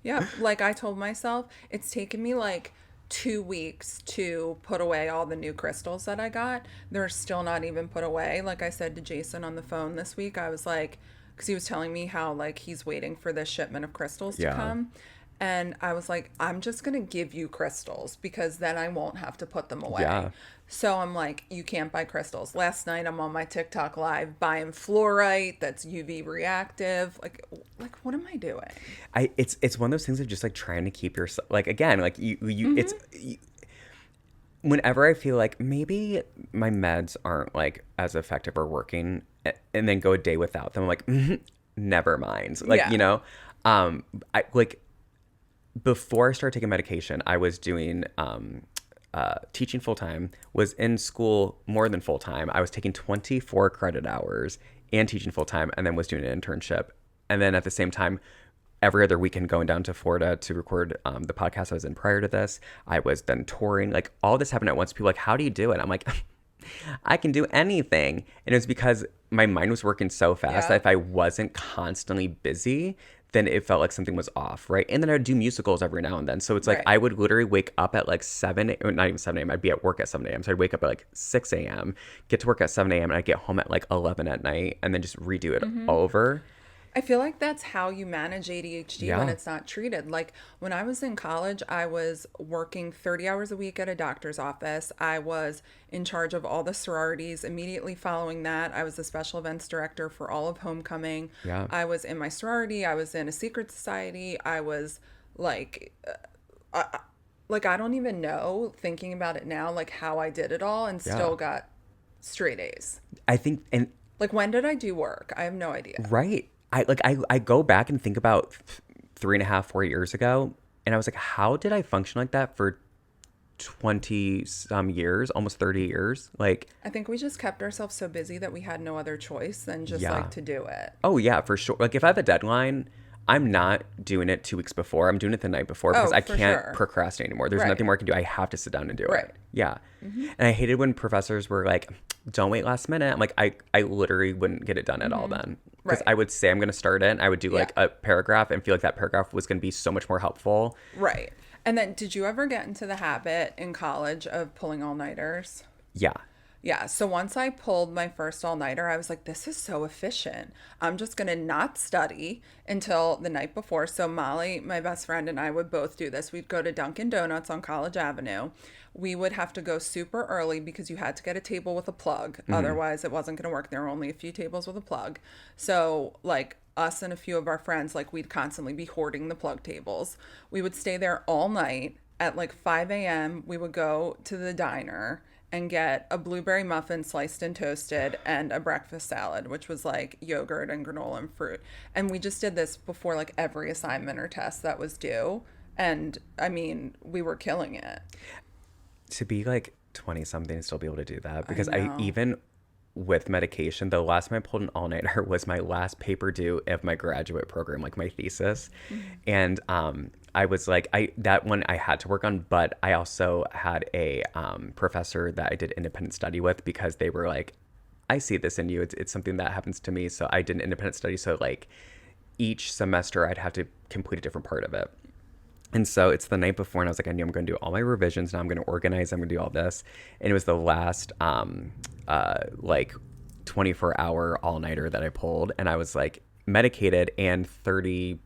Yeah. Like I told myself, it's taken me like 2 weeks to put away all the new crystals that I got. They're still not even put away. Like I said to Jason on the phone this week, I was like, because he was telling me how like he's waiting for this shipment of crystals to come. And I was like, I'm just going to give you crystals because then I won't have to put them away. Yeah. So I'm like, you can't buy crystals. Last night I'm on my TikTok live buying fluorite that's UV reactive. Like what am I doing? It's one of those things of just like trying to keep yourself, like, again, like whenever I feel like maybe my meds aren't like as effective or working, and then go a day without them, I'm like, never mind. Like, I like, before I started taking medication, I was doing teaching full time, was in school more than full time. I was taking 24 credit hours and teaching full time, and then was doing an internship. And then at the same time, every other weekend going down to Florida to record the podcast I was in prior to this. I was then touring. Like, all this happened at once. People were like, how do you do it? I'm like, I can do anything. And it was because my mind was working so fast that if I wasn't constantly busy, then it felt like something was off, right? And then I'd do musicals every now and then. So it's like I would literally wake up at like 7, or not even 7 a.m. I'd be at work at 7 a.m. So I'd wake up at like 6 a.m., get to work at 7 a.m., and I'd get home at like 11 at night and then just redo it over. I feel like that's how you manage ADHD when it's not treated. Like when I was in college, I was working 30 hours a week at a doctor's office. I was in charge of all the sororities. Immediately following that, I was the special events director for all of homecoming. Yeah. I was in my sorority. I was in a secret society. I was like, I don't even know, thinking about it now, like how I did it all and still got straight A's. I think, and Like, when did I do work? I have no idea. right. I go back and think about 3.5, 4 years ago, and I was like, how did I function like that for 20 some years, almost 30 years? Like, I think we just kept ourselves so busy that we had no other choice than just like to do it. oh yeah, for sure. Like, if I have a deadline, I'm not doing it 2 weeks before. I'm doing it the night before because I can't procrastinate anymore. There's nothing more I can do. I have to sit down and do it. Yeah. And I hated when professors were like, don't wait last minute. I'm like, I literally wouldn't get it done at all then. Because I would say I'm going to start it, and I would do like a paragraph and feel like that paragraph was going to be so much more helpful. Right. And then did you ever get into the habit in college of pulling all-nighters? Yeah. Yeah, so once I pulled my first all-nighter, I was like, this is so efficient. I'm just going to not study until the night before. So Molly, my best friend, and I would both do this. We'd go to Dunkin' Donuts on College Avenue. We would have to go super early because you had to get a table with a plug. Otherwise, it wasn't going to work. There were only a few tables with a plug. So, like, us and a few of our friends, like, we'd constantly be hoarding the plug tables. We would stay there all night. At, like, 5 a.m., we would go to the diner and get a blueberry muffin sliced and toasted and a breakfast salad, which was like yogurt and granola and fruit. And we just did this before like every assignment or test that was due. And I mean, we were killing it. To be like 20 something and still be able to do that, because I even with medication, the last time I pulled an all-nighter was my last paper due of my graduate program, like my thesis. And I was like, that one I had to work on, but I also had a professor that I did independent study with, because they were like, I see this in you. It's something that happens to me. So I did an independent study. So like each semester I'd have to complete a different part of it. And so it's the night before, and I was like, I knew I'm going to do all my revisions. Now I'm going to organize. I'm going to do all this. And it was the last like 24-hour all-nighter that I pulled. And I was like medicated and 30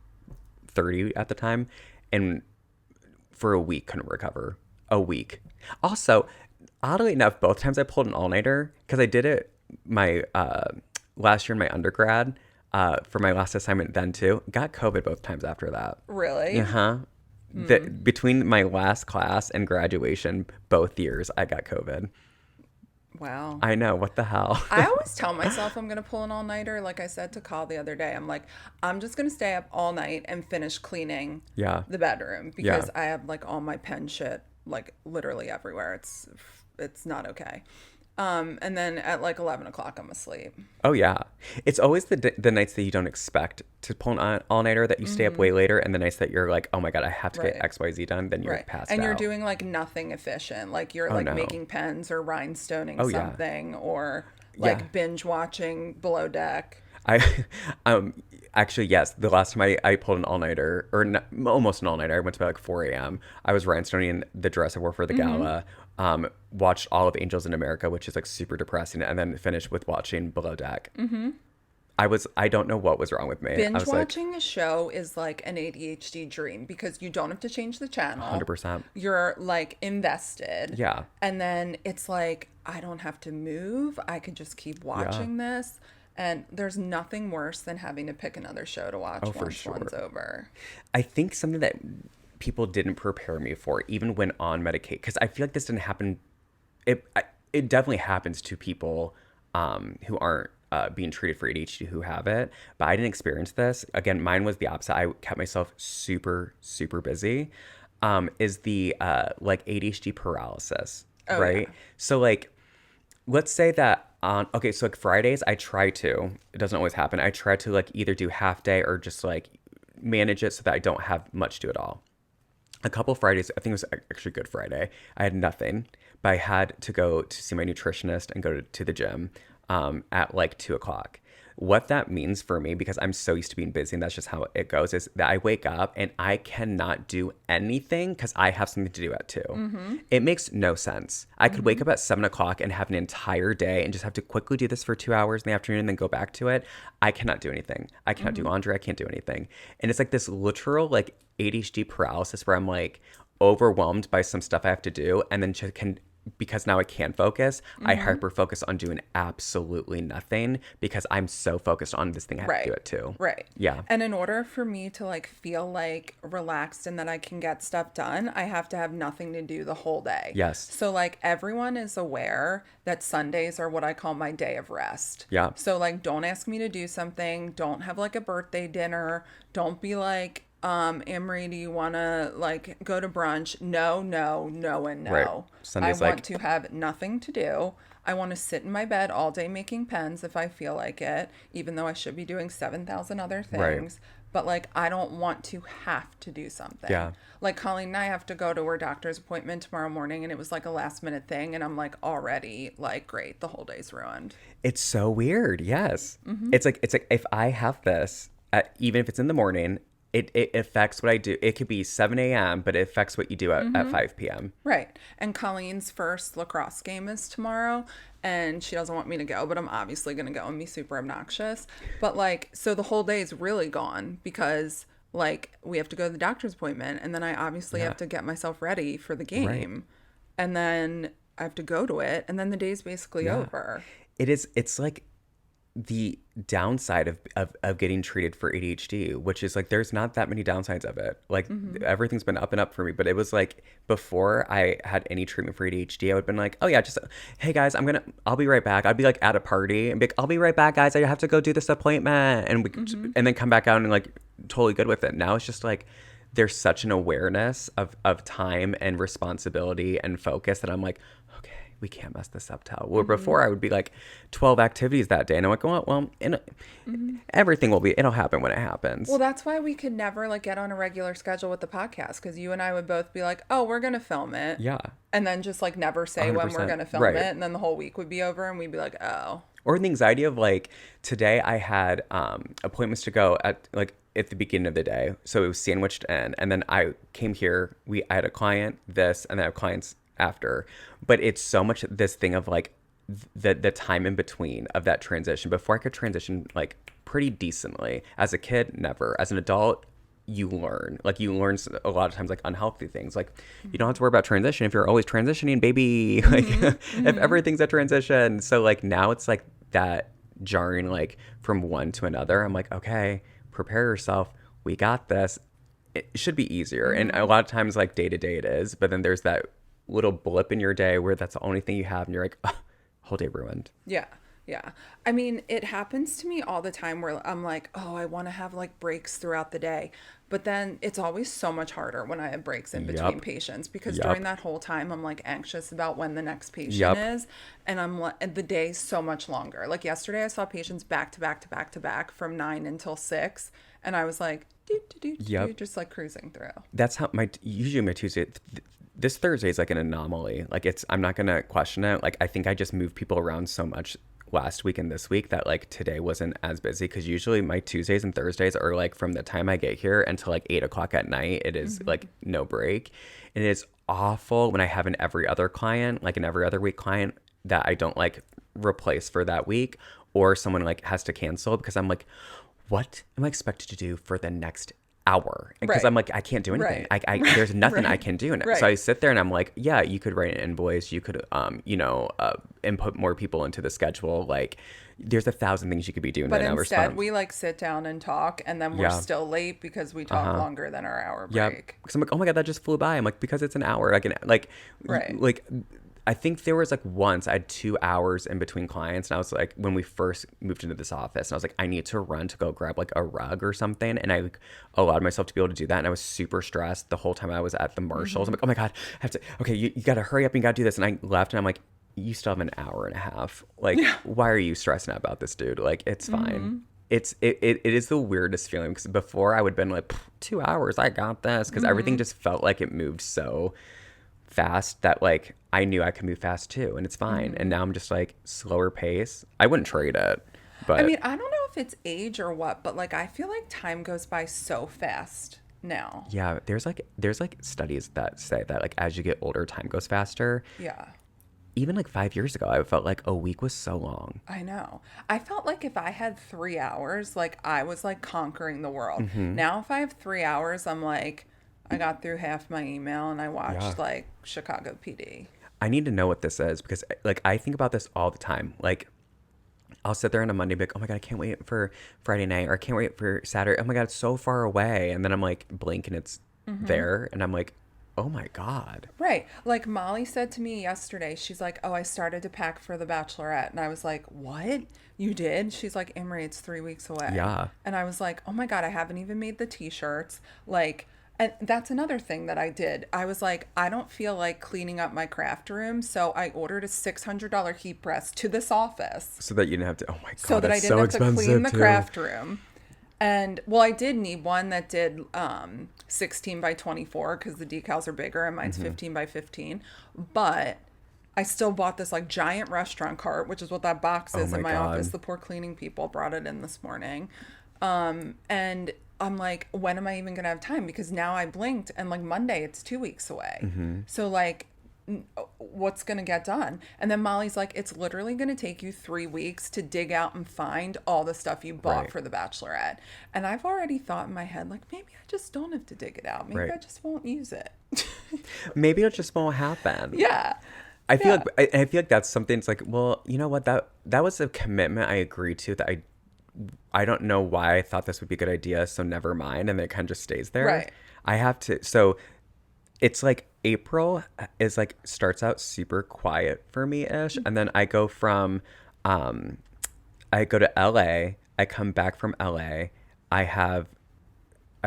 at the time. And for a week, couldn't recover. A week. Also, oddly enough, both times I pulled an all-nighter, because I did it my last year in my undergrad for my last assignment then too. Got COVID both times after that. Really? Uh-huh. Between my last class and graduation, both years, I got COVID. Wow. I know. What the hell? I always tell myself I'm going to pull an all-nighter. Like I said to Call the other day, I'm like, I'm just going to stay up all night and finish cleaning the bedroom, because I have like all my pen shit like literally everywhere. It's not okay. And then at like 11 o'clock, I'm asleep. Oh, yeah. It's always the nights that you don't expect to pull an all-nighter that you stay up way later, and the nights that you're like, oh my God, I have to get XYZ done, then you're passed out. And you're doing like nothing efficient. Like you're making pens or rhinestoning something or like binge watching Below Deck. Actually, yes. The last time I pulled an all-nighter, or almost an all-nighter, I went to bed like 4 a.m. I was rhinestoning the dress I wore for the gala. Watched all of Angels in America, which is like super depressing, and then finished with watching Below Deck. I don't know what was wrong with me. Binge watching a show is like an ADHD dream, because you don't have to change the channel. 100%. You're like invested. Yeah. And then it's like, I don't have to move. I can just keep watching this. And there's nothing worse than having to pick another show to watch once one's over. I think something that people didn't prepare me for, even when on Medicaid, because I feel like this didn't happen. It definitely happens to people who aren't being treated for ADHD who have it, but I didn't experience this. Again, mine was the opposite. I kept myself super, super busy. Is the like ADHD paralysis, right? Yeah. So like, let's say that so like Fridays, I try to, it doesn't always happen. I try to like either do half day or just like manage it so that I don't have much to do at all. A couple Fridays, I think it was actually Good Friday, I had nothing, but I had to go to see my nutritionist and go to the gym at like 2 o'clock. What that means for me, because I'm so used to being busy and that's just how it goes, is that I wake up and I cannot do anything because I have something to do at 2. It makes no sense. I could wake up at 7 o'clock and have an entire day and just have to quickly do this for 2 hours in the afternoon and then go back to it. I cannot do anything. I cannot do laundry. I can't do anything. And it's like this literal like ADHD paralysis where I'm like overwhelmed by some stuff I have to do and then just can, because now I can focus, I hyper focus on doing absolutely nothing because I'm so focused on this thing I have to do it too. Right. Yeah. And in order for me to like feel like relaxed and that I can get stuff done, I have to have nothing to do the whole day. Yes. So like everyone is aware that Sundays are what I call my day of rest. Yeah. So like don't ask me to do something. Don't have like a birthday dinner. Don't be like, Amory, do you want to like go to brunch? No, no, no, and no. Right. I Sunday's want like- to have nothing to do. I want to sit in my bed all day making pens if I feel like it, even though I should be doing 7,000 other things. Right. But like, I don't want to have to do something. Yeah. Like Colleen and I have to go to her doctor's appointment tomorrow morning, and it was like a last minute thing. And I'm like, already like, great, the whole day's ruined. It's so weird. Yes. It's like if I have this, even if it's in the morning, it affects what I do. It could be 7 a.m., but it affects what you do at 5 p.m. Right. And Colleen's first lacrosse game is tomorrow, and she doesn't want me to go, but I'm obviously going to go and be super obnoxious. But like, so the whole day is really gone because like we have to go to the doctor's appointment, and then I obviously have to get myself ready for the game. And then I have to go to it, and then the day's basically over. It's like the downside of getting treated for ADHD, which is like there's not that many downsides of it. Like everything's been up and up for me, but it was like before I had any treatment for ADHD, I would have been like, oh yeah, just hey guys, I'll be right back. I'd be like at a party and be like, I'll be right back, guys. I have to go do this appointment, and and then come back out and like totally good with it. Now it's just like there's such an awareness of time and responsibility and focus that I'm like, okay, we can't mess this up, Tal. Where before I would be like 12 activities that day. And I'm like, well, everything it'll happen when it happens. Well, that's why we could never like get on a regular schedule with the podcast, because you and I would both be like, oh, we're going to film it. Yeah. And then just like never say when we're 100%. going to film Right. it. And then the whole week would be over and we'd be like, oh. Or the anxiety of like, today I had appointments to go at the beginning of the day. So it was sandwiched in. And then I came here, I had a client, and then I have clients after. But it's so much this thing of like the time in between of that transition. Before I could transition like pretty decently. As a kid, never. As an adult, you learn a lot of times like unhealthy things. Like you don't have to worry about transition if you're always transitioning, baby. Like if everything's a transition. So like now it's like that jarring like from one to another. I'm like, okay, prepare yourself. We got this. It should be easier. And a lot of times like day to day it is, but then there's that little blip in your day where that's the only thing you have and you're like, oh, whole day ruined. Yeah. Yeah. I mean, it happens to me all the time where I'm like, oh, I want to have like breaks throughout the day. But then it's always so much harder when I have breaks in between patients, because during that whole time, I'm like anxious about when the next patient is. And and the day's so much longer. Like yesterday, I saw patients back to back to back to back from 9 until 6. And I was like, just like cruising through. That's how usually my Tuesday, this Thursday is like an anomaly. Like I'm not going to question it. Like I think I just moved people around so much last week and this week that like today wasn't as busy, because usually my Tuesdays and Thursdays are like from the time I get here until like 8 o'clock at night. It is like no break. And it is awful when I have an every other client, like an every other week client that I don't like replace for that week, or someone like has to cancel, because I'm like, what am I expected to do for the next hour? Because I'm like, I can't do anything. I there's nothing I can do in it. So I sit there and I'm like, yeah, you could write an invoice, you could input more people into the schedule. Like there's 1,000 things you could be doing. But instead we like sit down and talk, and then we're still late because we talk longer than our hour break. Because I'm like, oh my god, that just flew by. I'm like, because it's an hour. I can like I think there was like once I had 2 hours in between clients, and I was like, when we first moved into this office, and I was like, I need to run to go grab like a rug or something, and I like allowed myself to be able to do that, and I was super stressed the whole time I was at the Marshalls. I'm like, oh my god, I have to. Okay, you gotta hurry up and you gotta do this, and I left, and I'm like, you still have an hour and a half. Like, why are you stressing out about this, dude? Like, it's fine. it is the weirdest feeling because before I would have been like 2 hours, I got this because everything just felt like it moved so fast that like I knew I could move fast too, and it's fine. And now I'm just like slower pace. I wouldn't trade it, I but mean, I don't know if it's age or what, but like I feel like time goes by so fast now. yeah, there's like studies that say that like as you get older, time goes faster. Yeah. Even like 5 years ago, I felt like a week was so long. I know. I felt like if I had 3 hours, like I was like conquering the world. Now, if I have 3 hours, I'm like, I got through half my email and I watched Yeah. like Chicago PD. I need to know what this is because like I think about this all the time. Like I'll sit there on a Monday and be like, oh my God, I can't wait for Friday night or I can't wait for Saturday. Oh my God, it's so far away. And then I'm like, blink and it's there. And I'm like, oh my God. Right. Like Molly said to me yesterday, she's like, oh, I started to pack for the Bachelorette. And I was like, what? You did? She's like, Emery, it's 3 weeks away. Yeah. And I was like, oh my God, I haven't even made the t-shirts. Like, and that's another thing that I did. I was like, I don't feel like cleaning up my craft room. So I ordered a $600 heat press to this office So that you didn't have to, oh my God, so that I that's didn't so have to clean expensive the too. craft room. And well, I did need one that did 16 by 24 because the decals are bigger and mine's 15 by 15. But I still bought this like giant restaurant cart, which is what that box is Oh in my my God. office. The poor cleaning people brought it in this morning. And I'm like, when am I even going to have time? Because now I blinked and like Monday, it's 2 weeks away. So like, what's going to get done? And then Molly's like, it's literally going to take you 3 weeks to dig out and find all the stuff you bought Right. for the Bachelorette. And I've already thought in my head, like, maybe I just don't have to dig it out. Maybe Right. I just won't use it. Maybe it just won't happen. Yeah. I feel Yeah. like I feel like that's something. It's like, well, you know what? That was a commitment I agreed to. That I don't know why I thought this would be a good idea. So never mind, and then it kind of just stays there. Right. I have to. So it's like April is like starts out super quiet for me ish, and then I go from, I go to LA. I come back from LA. I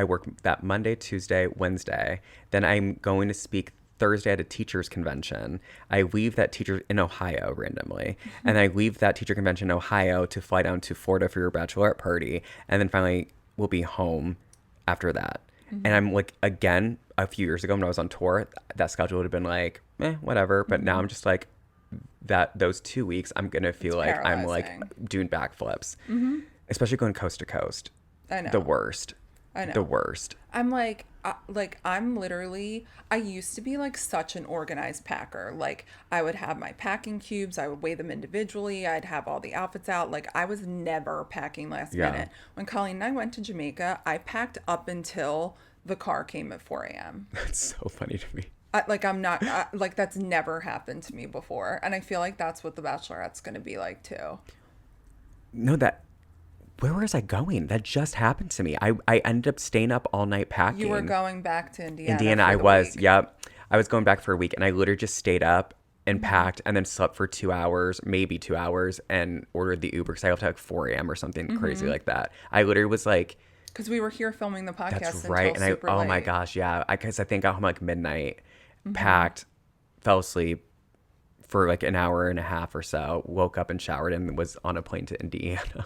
work that Monday, Tuesday, Wednesday. Then I'm going to speak Thursday at a teachers convention. I leave that teacher in Ohio randomly. And I leave that teacher convention in Ohio to fly down to Florida for your bachelorette party. And then finally we'll be home after that. And I'm like, again, a few years ago when I was on tour, that schedule would have been like, whatever. But now I'm just like, that those 2 weeks, I'm going to feel like I'm like paralyzing. doing backflips, especially going coast to coast. I know. The worst. I know. The worst. I'm like I'm literally, I used to be like such an organized packer. Like I would have my packing cubes, I would weigh them individually, I'd have all the outfits out. Like I was never packing last Yeah. minute. When Colleen and I went to Jamaica, I packed up until the car came at 4 a.m. That's so funny to me. I'm not, like that's never happened to me before. And I feel like that's what the Bachelorette's going to be like too. No, where was I going? That just happened to me. I ended up staying up all night packing. You were going back to Indiana. Indiana, for I the was. week. Yep. I was going back for a week and I literally just stayed up and packed and then slept for 2 hours, maybe 2 hours, and ordered the Uber because I left at like 4 a.m. or something crazy like that. I literally was like, Because we were here filming the podcast that's until right. And super oh my late. gosh, yeah. Because I think I got home like midnight, packed, fell asleep for like an hour and a half or so, woke up and showered and was on a plane to Indiana.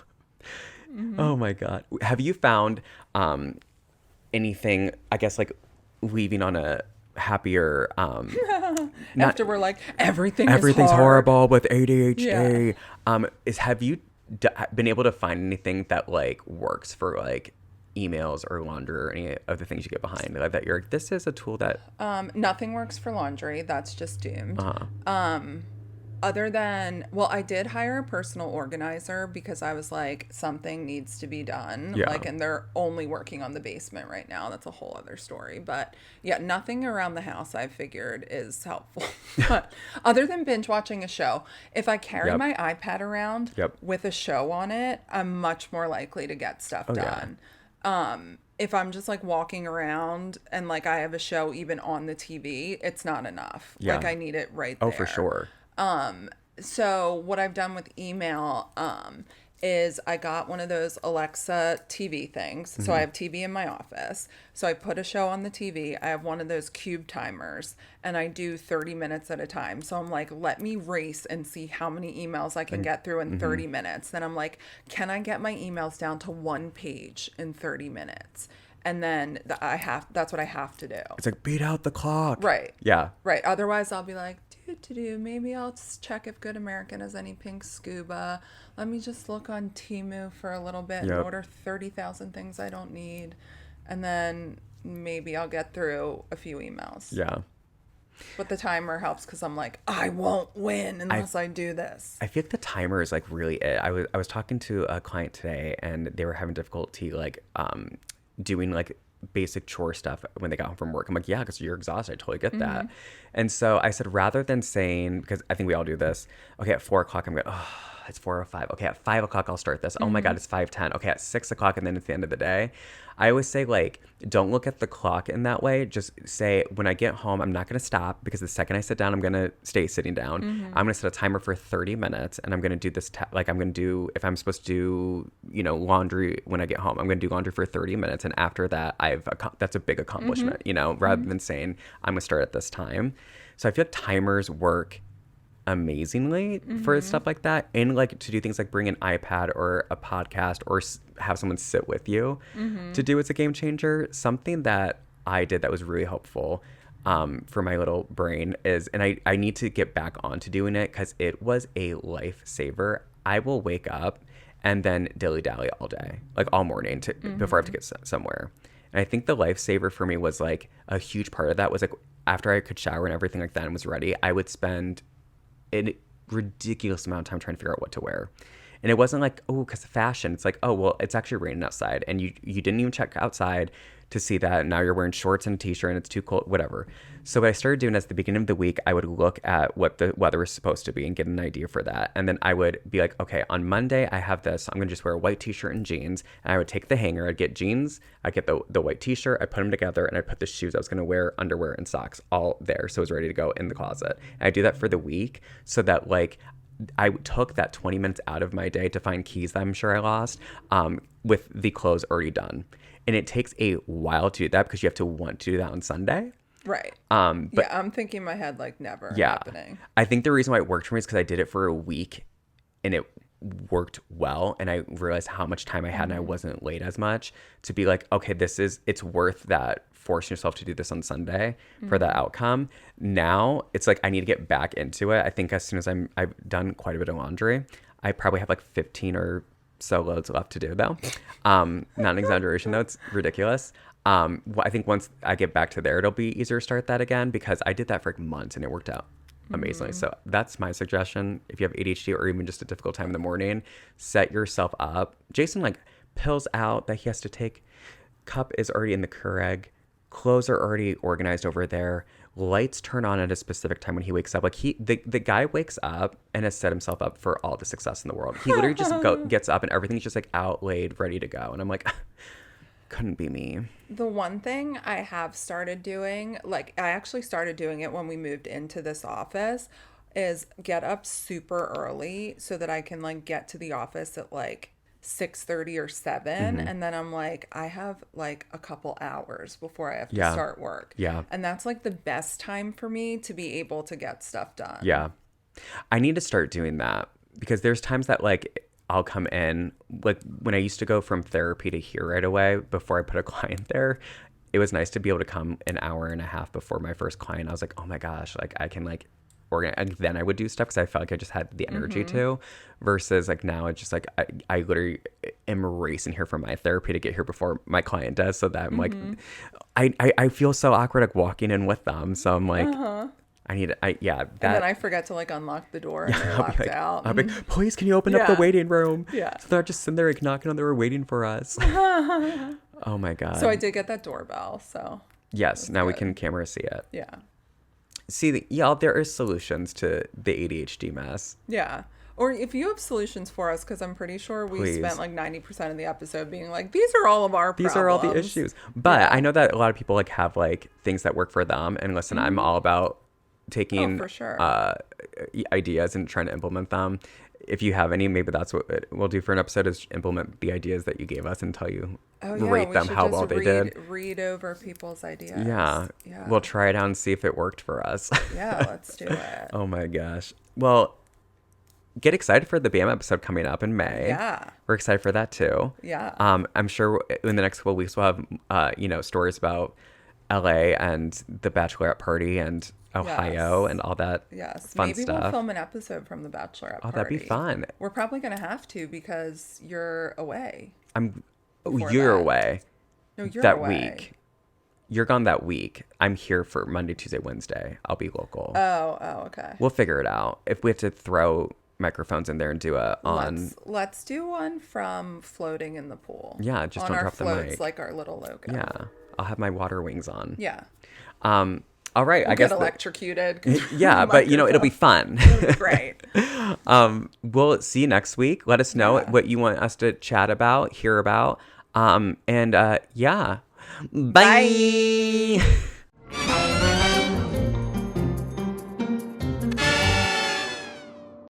Oh my God. Have you found anything, I guess, like leaving on a happier, After we're like, everything's hard. horrible with ADHD. Have you been able to find anything that like works for like emails or laundry or any of the things you get behind that you're like, this is a tool that Nothing works for laundry. That's just doomed. uh Other than, well, I did hire a personal organizer because I was like, something needs to be done. Yeah. Like, and they're only working on the basement right now. That's a whole other story. But yeah, nothing around the house I've figured is helpful. But other than binge watching a show, if I carry Yep. my iPad around Yep. with a show on it, I'm much more likely to get stuff yeah. done. If I'm just like walking around and like I have a show even on the TV, it's not enough. Yeah. Like I need it right oh there. for sure. So what I've done with email, is I got one of those Alexa TV things. So I have TV in my office. So I put a show on the TV. I have one of those cube timers and I do 30 minutes at a time. So I'm like, let me race and see how many emails I can get through in 30 minutes. Then I'm like, can I get my emails down to one page in 30 minutes? And then that's what I have to do. It's like, beat out the clock. Right. Yeah. Right. Otherwise, I'll be like, maybe I'll just check if Good American has any pink scuba. Let me just look on Temu for a little bit and order 30,000 things I don't need. And then maybe I'll get through a few emails. Yeah. But the timer helps because I'm like, I won't win unless I do this. I feel like the timer is like really it. I was talking to a client today and they were having difficulty like doing like basic chore stuff when they got home from work. I'm like, yeah, because you're exhausted. I totally get that. And so I said, rather than saying, because I think we all do this, okay, at 4 o'clock, I'm going, oh, it's 4:05. Okay, at 5 o'clock, I'll start this. Oh my God, it's 5:10. Okay, at 6 o'clock, and then it's the end of the day. I always say, like, don't look at the clock in that way. Just say, when I get home, I'm not going to stop because the second I sit down, I'm going to stay sitting down. I'm going to set a timer for 30 minutes and I'm going to do this. Like, I'm going to do, if I'm supposed to do, you know, laundry when I get home, I'm going to do laundry for 30 minutes. And after that, that's a big accomplishment, you know, rather than saying, I'm going to start at this time. So I feel like timers work amazingly for stuff like that, and like to do things like bring an iPad or a podcast or have someone sit with you to do. It's a game changer. Something that I did that was really helpful for my little brain is, and I need to get back onto doing it because it was a lifesaver. I will wake up and then dilly-dally all day, like all morning before I have to get somewhere. And I think the lifesaver for me was like a huge part of that was like after I could shower and everything like that and was ready, I would spend a ridiculous amount of time trying to figure out what to wear. And it wasn't like, oh, because of fashion. It's like, oh, well, it's actually raining outside. And you didn't even check outside to see that. Now you're wearing shorts and a t-shirt and it's too cold, whatever. So what I started doing is at the beginning of the week, I would look at what the weather was supposed to be and get an idea for that. And then I would be like, okay, on Monday, I have this. I'm going to just wear a white t-shirt and jeans. And I would take the hanger. I'd get jeans. I'd get the white t-shirt. I'd put them together. And I'd put the shoes I was going to wear, underwear, and socks all there. So it was ready to go in the closet. And I do that for the week so that like I took that 20 minutes out of my day to find keys that I'm sure I lost with the clothes already done. And it takes a while to do that because you have to want to do that on Sunday. Right. But yeah, I'm thinking in my head like never happening. I think the reason why it worked for me is because I did it for a week and it worked well. And I realized how much time I had and I wasn't late as much to be like, okay, it's worth that forcing yourself to do this on Sunday for that outcome. Now it's like I need to get back into it. I think as soon as I've done quite a bit of laundry, I probably have like 15 or so loads left to do though. Not an exaggeration though, it's ridiculous. I think once I get back to there, it'll be easier to start that again because I did that for like months and it worked out amazingly. So that's my suggestion. If you have ADHD or even just a difficult time in the morning, set yourself up. Jason like pills out that he has to take. Cup is already in the Keurig. Clothes are already organized over there. Lights turn on at a specific time when he wakes up. Like the guy wakes up and has set himself up for all the success in the world. He literally just gets up and everything's just like outlaid, ready to go. And I'm like, couldn't be me. The one thing I have started doing, like I actually started doing it when we moved into this office, is get up super early so that I can like get to the office at like 6:30 or 7, and then I'm like, I have like a couple hours before I have to start work. Yeah. And that's like the best time for me to be able to get stuff done. Yeah. I need to start doing that because there's times that like I'll come in, like when I used to go from therapy to here right away before I put a client there, it was nice to be able to come an hour and a half before my first client. I was like, oh my gosh, like I can like organize. And then I would do stuff because I felt like I just had the energy to, versus like now it's just like I literally am racing here for my therapy to get here before my client does. So that I'm like, I feel so awkward like walking in with them. So I'm like, and then I forget to like unlock the door and they're locked out. I'll be like, please, can you open up the waiting room? Yeah. So they're just sitting there like knocking on the door waiting for us. Oh my God. So I did get that doorbell. So yes, now we can camera see it. Yeah. See, there are solutions to the ADHD mess. Yeah. Or if you have solutions for us, because I'm pretty sure we spent like 90% of the episode being like, these are all of our problems. These are all the issues. But I know that a lot of people like have like things that work for them. And listen, I'm all about taking for sure. Ideas and trying to implement them. if you have any, maybe that's what we'll do for an episode, is implement the ideas that you gave us and tell you, rate them how well they did. Read over people's ideas. Yeah. We'll try it out and see if it worked for us. Yeah, let's do it. Oh my gosh. Well, get excited for the BAM episode coming up in May. Yeah. We're excited for that too. Yeah. I'm sure in the next couple of weeks we'll have, stories about LA and the bachelorette party and Ohio and all that fun Maybe stuff. We'll film an episode from the bachelorette party. Oh, that'd be fun. We're probably going to have to because you're away. You're away. No, you're that away. week. You're gone that week. I'm here for Monday, Tuesday, Wednesday. I'll be local. Oh, okay. We'll figure it out. If we have to throw microphones in there and do let's do one from floating in the pool. Yeah, just on don't our drop the floats, mic. like our little logo. Yeah, I'll have my water wings on. Yeah. All right. We'll I guess get electrocuted. Yeah, but it'll be fun. Great. We'll see you next week. Let us know what you want us to chat about, hear about. Bye. Bye.